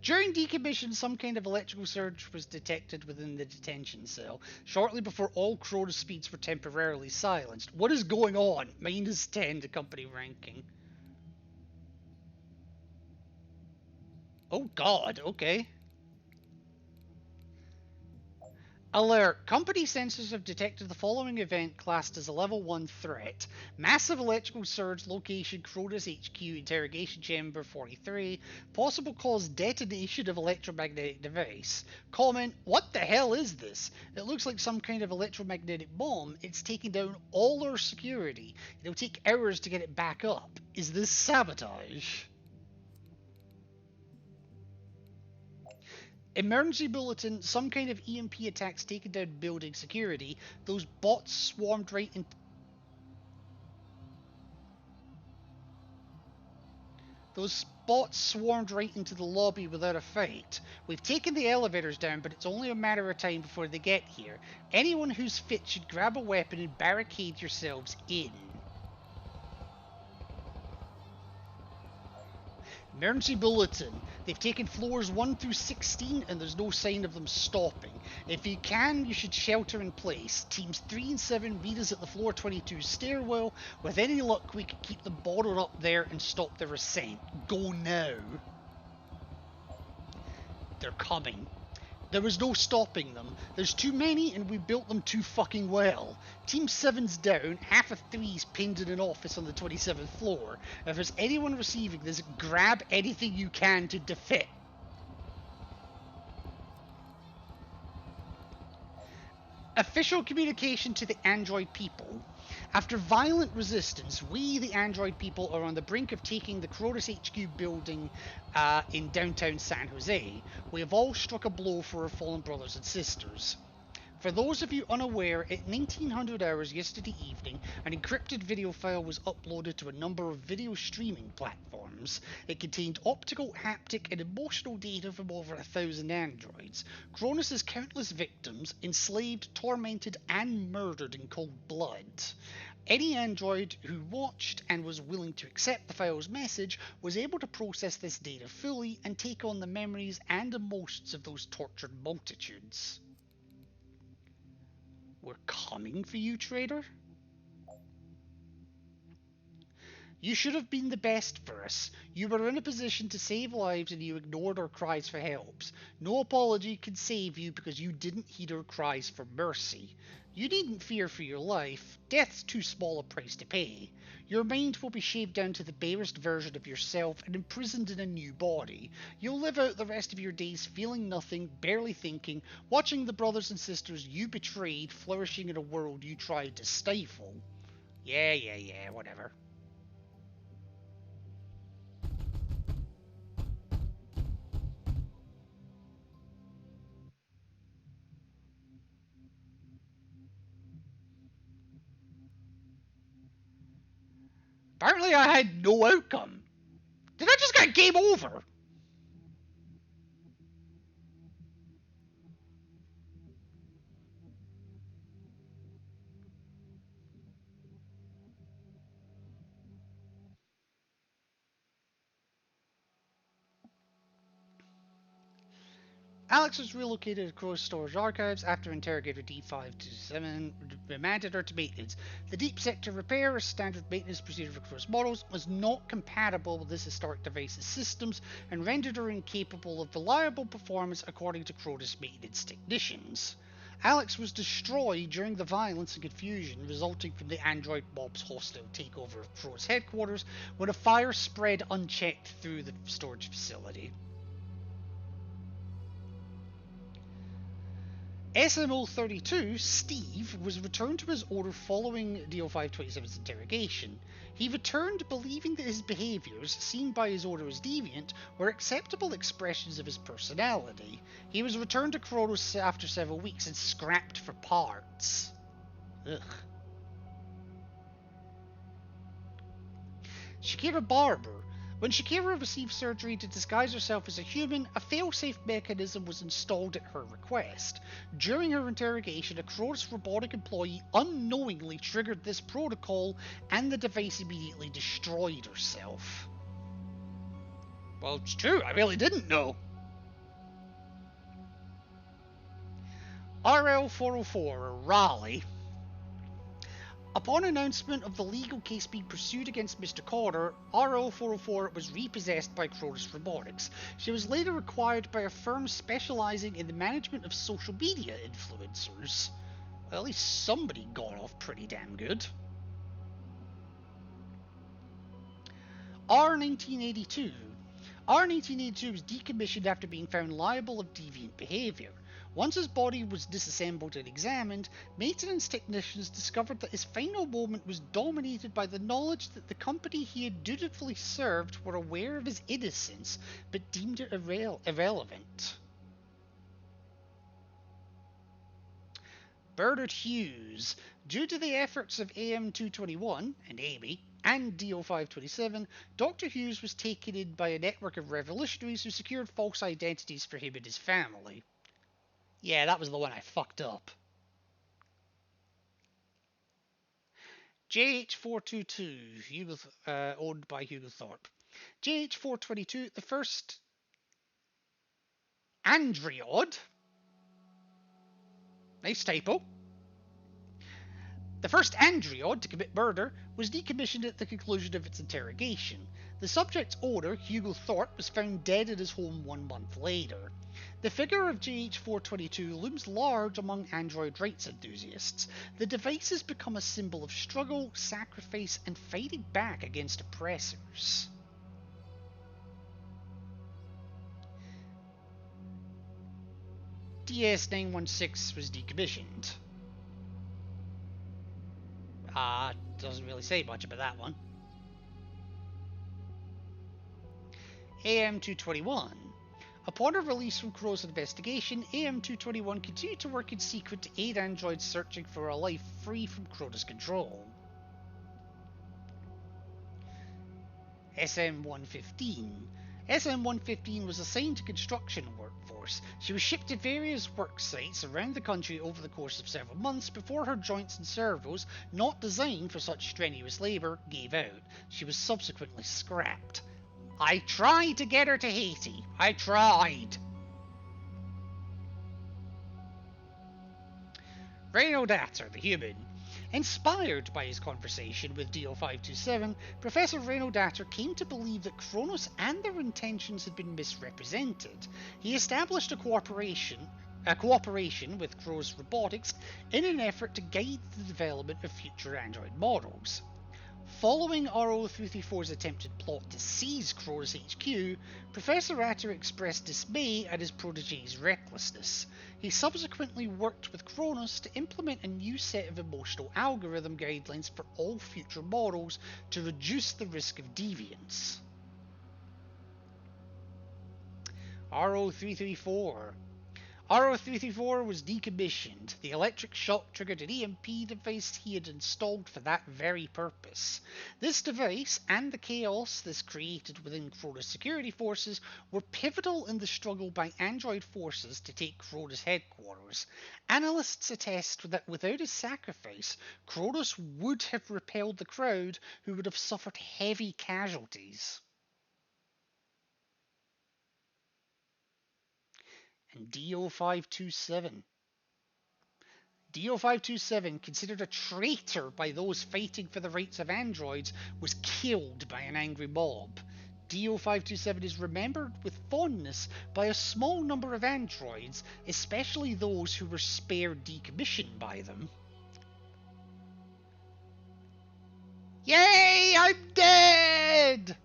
During decommission, some kind of electrical surge was detected within the detention cell, shortly before all Cronus speeds were temporarily silenced. What is going on? -10 to company ranking. Oh god, okay. Alert! Company sensors have detected the following event classed as a level 1 threat. Massive electrical surge, location Cronus HQ, interrogation chamber 43. Possible cause detonation of electromagnetic device. Comment, what the hell is this? It looks like some kind of electromagnetic bomb. It's taking down all our security. It'll take hours to get it back up. Is this sabotage? Emergency bulletin, some kind of EMP attacks taking down building security. Those bots swarmed right into the lobby without a fight. We've taken the elevators down, but it's only a matter of time before they get here. Anyone who's fit should grab a weapon and barricade yourselves in. Emergency bulletin. They've taken floors 1 through 16 and there's no sign of them stopping. If you can, you should shelter in place. Teams 3 and 7 meet us at the floor 22 stairwell. With any luck, we can keep them bottled up there and stop their ascent. Go now. They're coming. There was no stopping them. There's too many and we built them too fucking well. Team 7's down, half of 3's pinned in an office on the 27th floor. If there's anyone receiving this, grab anything you can to defend. Official communication to the android people. After violent resistance, we, the android people, are on the brink of taking the Cronus HQ building in downtown San Jose. We have all struck a blow for our fallen brothers and sisters. For those of you unaware, at 1900 hours yesterday evening, an encrypted video file was uploaded to a number of video streaming platforms. It contained optical, haptic, and emotional data from over 1,000 androids. Cronus' countless victims, enslaved, tormented, and murdered in cold blood. Any android who watched and was willing to accept the file's message was able to process this data fully and take on the memories and emotions of those tortured multitudes. We're coming for you, traitor. You should have been the best for us. You were in a position to save lives and you ignored our cries for help. No apology can save you because you didn't heed our cries for mercy. You needn't fear for your life. Death's too small a price to pay. Your mind will be shaved down to the barest version of yourself and imprisoned in a new body. You'll live out the rest of your days feeling nothing, barely thinking, watching the brothers and sisters you betrayed flourishing in a world you tried to stifle. Yeah, whatever. Apparently I had no outcome. Did I just get game over? Alex was relocated to Crow's storage archives after Interrogator D527 remanded her to maintenance. The deep sector repair, a standard maintenance procedure for Crow's models, was not compatible with this historic device's systems and rendered her incapable of reliable performance according to Crow's maintenance technicians. Alex was destroyed during the violence and confusion resulting from the android mob's hostile takeover of Crow's headquarters when a fire spread unchecked through the storage facility. SMO-32, Steve, was returned to his order following DO-527's interrogation. He returned believing that his behaviours, seen by his order as deviant, were acceptable expressions of his personality. He was returned to Kronos after several weeks and scrapped for parts. Ugh. Shakira Barber. When Shakira received surgery to disguise herself as a human, a fail-safe mechanism was installed at her request. During her interrogation, a Kronos robotic employee unknowingly triggered this protocol, and the device immediately destroyed herself. Well, it's true, I really didn't know. RL-404, Raleigh. Upon announcement of the legal case being pursued against Mr. Carter, RL-404 was repossessed by Kronos Robotics. She was later acquired by a firm specialising in the management of social media influencers. Well, at least somebody got off pretty damn good. R-1982. R-1982 was decommissioned after being found liable of deviant behaviour. Once his body was disassembled and examined, maintenance technicians discovered that his final moment was dominated by the knowledge that the company he had dutifully served were aware of his innocence, but deemed it irrelevant. Bernard Hughes. Due to the efforts of AM221 and Amy and DO527, Dr. Hughes was taken in by a network of revolutionaries who secured false identities for him and his family. Yeah, that was the one I fucked up. JH422, owned by Hugo Thorpe. JH422, the first android. Nice typo. The first android to commit murder was decommissioned at the conclusion of its interrogation. The subject's owner, Hugo Thorpe, was found dead at his home 1 month later. The figure of JH422 looms large among android rights enthusiasts. The device has become a symbol of struggle, sacrifice, and fighting back against oppressors. DS916 was decommissioned. Doesn't really say much about that one. AM221. Upon her release from Crow's investigation, AM221 continued to work in secret to aid androids searching for a life free from Crow's control. SM-115. SM-115 was assigned to construction workforce. She was shipped to various work sites around the country over the course of several months before her joints and servos, not designed for such strenuous labour, gave out. She was subsequently scrapped. I tried to get her to Haiti. I tried. Reno Datter, the human. Inspired by his conversation with DO527, Professor Reno Datter came to believe that Kronos and their intentions had been misrepresented. He established a cooperation with Crow's Robotics in an effort to guide the development of future android models. Following RO-334's attempted plot to seize Crow's HQ, Professor Atter expressed dismay at his protege's recklessness. He subsequently worked with Kronos to implement a new set of emotional algorithm guidelines for all future models to reduce the risk of deviance. RO-334. RO-334 was decommissioned. The electric shock triggered an EMP device he had installed for that very purpose. This device, and the chaos this created within Kronos security forces, were pivotal in the struggle by android forces to take Kronos headquarters. Analysts attest that without his sacrifice, Kronos would have repelled the crowd, who would have suffered heavy casualties. And DO527. DO527, considered a traitor by those fighting for the rights of androids, was killed by an angry mob. DO527 is remembered with fondness by a small number of androids, especially those who were spared decommission by them. Yay! I'm dead!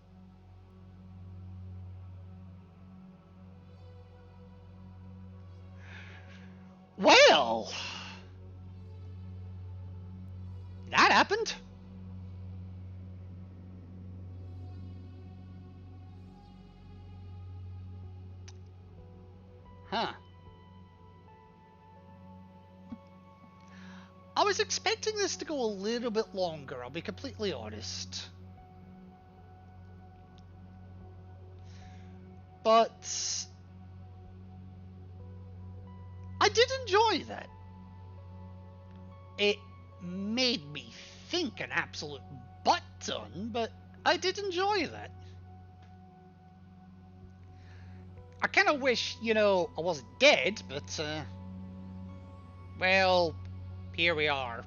Well, that happened. Huh. I was expecting this to go a little bit longer, I'll be completely honest. But I did enjoy that. It made me think an absolute butt ton, but I did enjoy that. I kind of wish, I wasn't dead, but, well, here we are.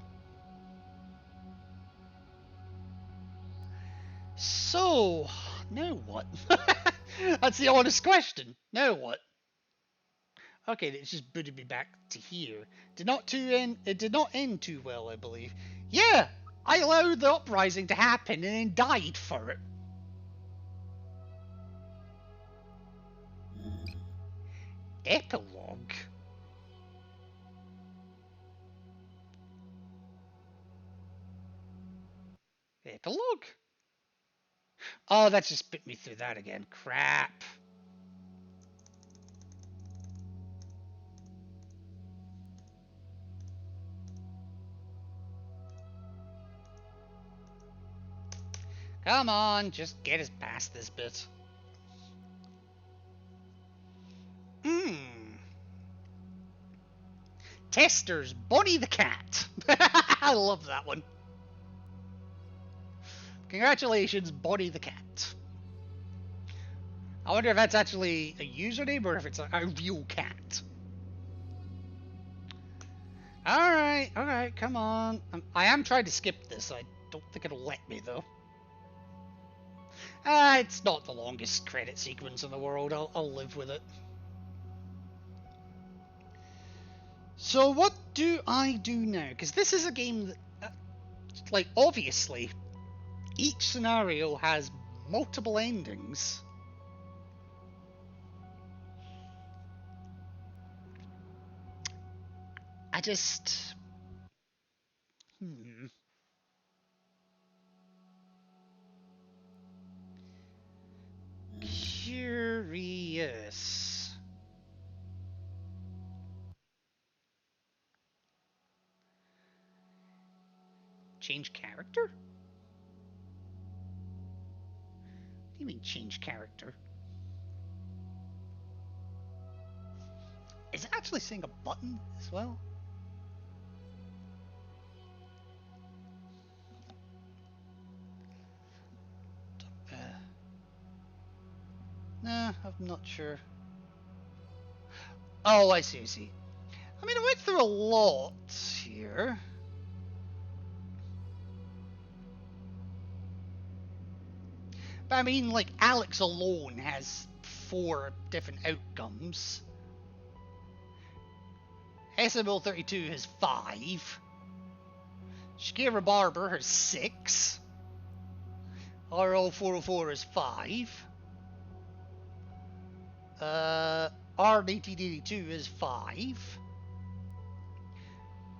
So, now what? That's the honest question. Now what? Okay, it's just booted me back to here. It did not end too well, I believe. Yeah, I allowed the uprising to happen and then died for it. Epilogue? Epilogue? Oh, that just put me through that again. Crap. Come on, just get us past this bit. Testers, Bonnie the Cat. I love that one. Congratulations, Bonnie the Cat. I wonder if that's actually a username or if it's a real cat. Alright, come on. I am trying to skip this. I don't think it'll let me, though. It's not the longest credit sequence in the world. I'll live with it. So what do I do now? Because this is a game that, obviously, each scenario has multiple endings. I just... Curious. Change character? What do you mean change character? Is it actually saying a button as well? Nah, I'm not sure. Oh, I see. I mean, I went through a lot here. But I mean, Alex alone has 4 different outcomes. SML32 has 5. Shakira Barber has 6. RL404 has 5. R1982 is 5.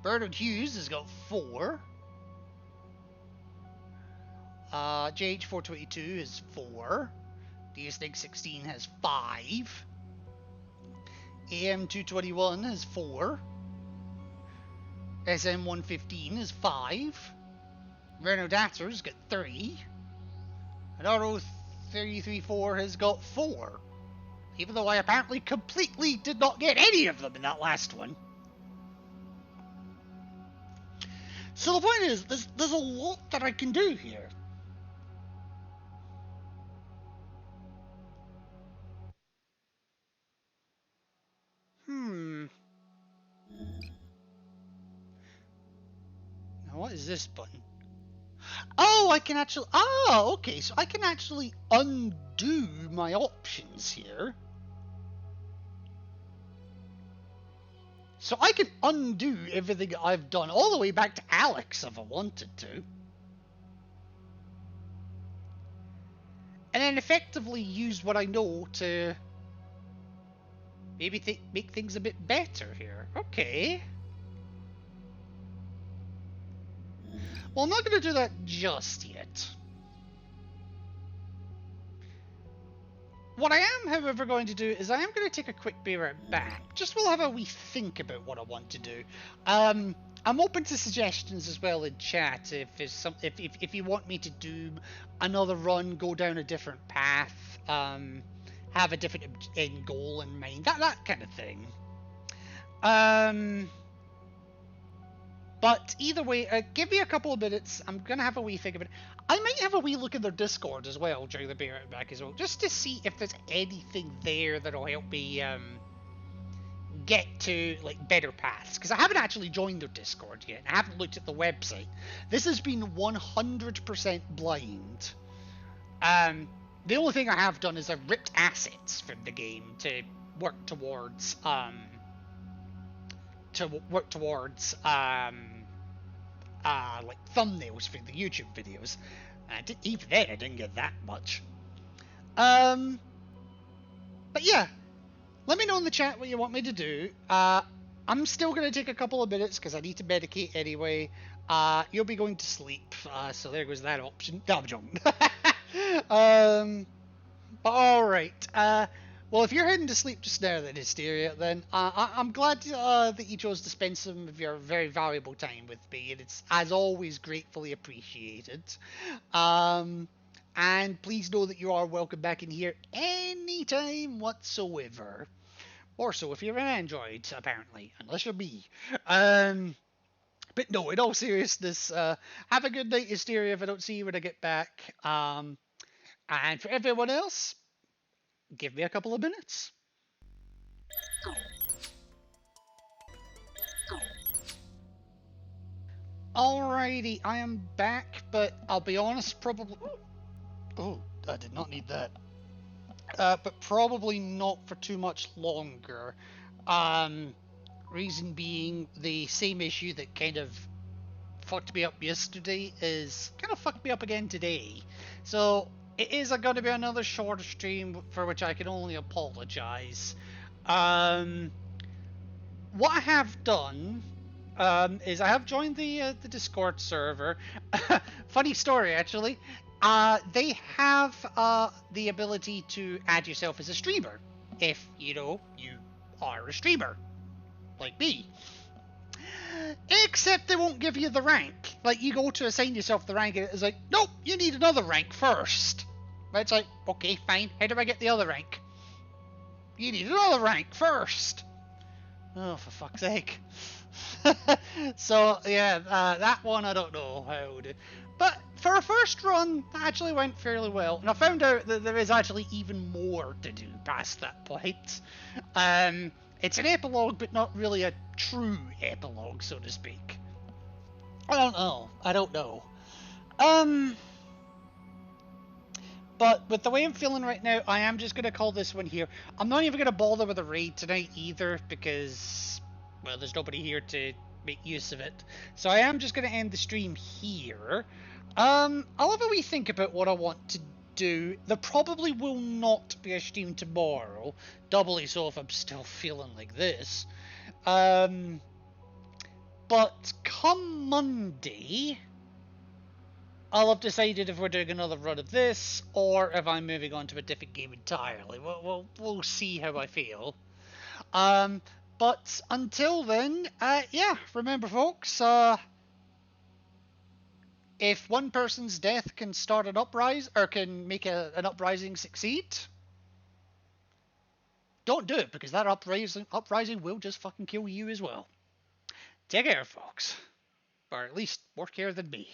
Bernard Hughes has got 4. JH422 is 4. DS16 has 5. AM221 has 4. SM115 is 5. Renault Datter's got 3. And RO334 has got 4. Even though I apparently completely did not get any of them in that last one. So the point is, there's a lot that I can do here. what is this button? Oh, I can actually... Oh, okay, so I can actually undo my options here. So I can undo everything I've done all the way back to Alex if I wanted to. And then effectively use what I know to maybe make things a bit better here. Okay. Well, I'm not going to do that just yet. What I am, however, going to do is I am going to take a quick be right back. Just we'll have a wee think about what I want to do. I'm open to suggestions as well in chat if you want me to do another run, go down a different path, have a different end goal in mind, that kind of thing. But either way, give me a couple of minutes. I'm going to have a wee think about it. I might have a wee look at their Discord as well during the be right back as well, just to see if there's anything there that'll help me get to like better paths. Because I haven't actually joined their Discord yet. I haven't looked at the website. This has been 100% blind. The only thing I have done is I've ripped assets from the game to work towards like thumbnails for the YouTube videos. Even then, I didn't get that much. But yeah, let me know in the chat what you want me to do. I'm still going to take a couple of minutes because I need to medicate anyway. You'll be going to sleep, so there goes that option. No, I'm joking. But alright. Well, if you're heading to sleep just now then, Hysteria, then I'm glad that you chose to spend some of your very valuable time with me, and it's, as always, gratefully appreciated. And please know that you are welcome back in here anytime whatsoever. Or so if you're an android, apparently, unless you're me. But no, in all seriousness, have a good night, Hysteria, if I don't see you when I get back. And for everyone else, give me a couple of minutes. Alrighty, I am back, but I'll be honest, probably... Oh, I did not need that. But probably not for too much longer. Reason being, the same issue that kind of fucked me up yesterday is kind of fucked me up again today. So it is going to be another shorter stream for which I can only apologise. What I have done is I have joined the Discord server. Funny story, actually. They have the ability to add yourself as a streamer if you are a streamer like me. Except they won't give you the rank. Like, you go to assign yourself the rank and it's like, nope, you need another rank first. It's like, okay, fine, how do I get the other rank? You need another rank first. Oh, for fuck's sake. So, yeah, that one I don't know how to... But for a first run, that actually went fairly well. And I found out that there is actually even more to do past that point. It's an epilogue, but not really a true epilogue, so to speak. I don't know. But with the way I'm feeling right now, I am just going to call this one here. I'm not even going to bother with a raid tonight either, because, well, there's nobody here to make use of it. So I am just going to end the stream here. I'll have a wee think about what I want to do. There probably will not be a stream tomorrow, doubly so if I'm still feeling like this. But come Monday, I'll have decided if we're doing another run of this or if I'm moving on to a different game entirely. We'll see how I feel. But until then, yeah, remember folks, if one person's death can start an uprising, or can make an uprising succeed, don't do it, because that uprising will just fucking kill you as well. Take care, folks. Or at least more care than me.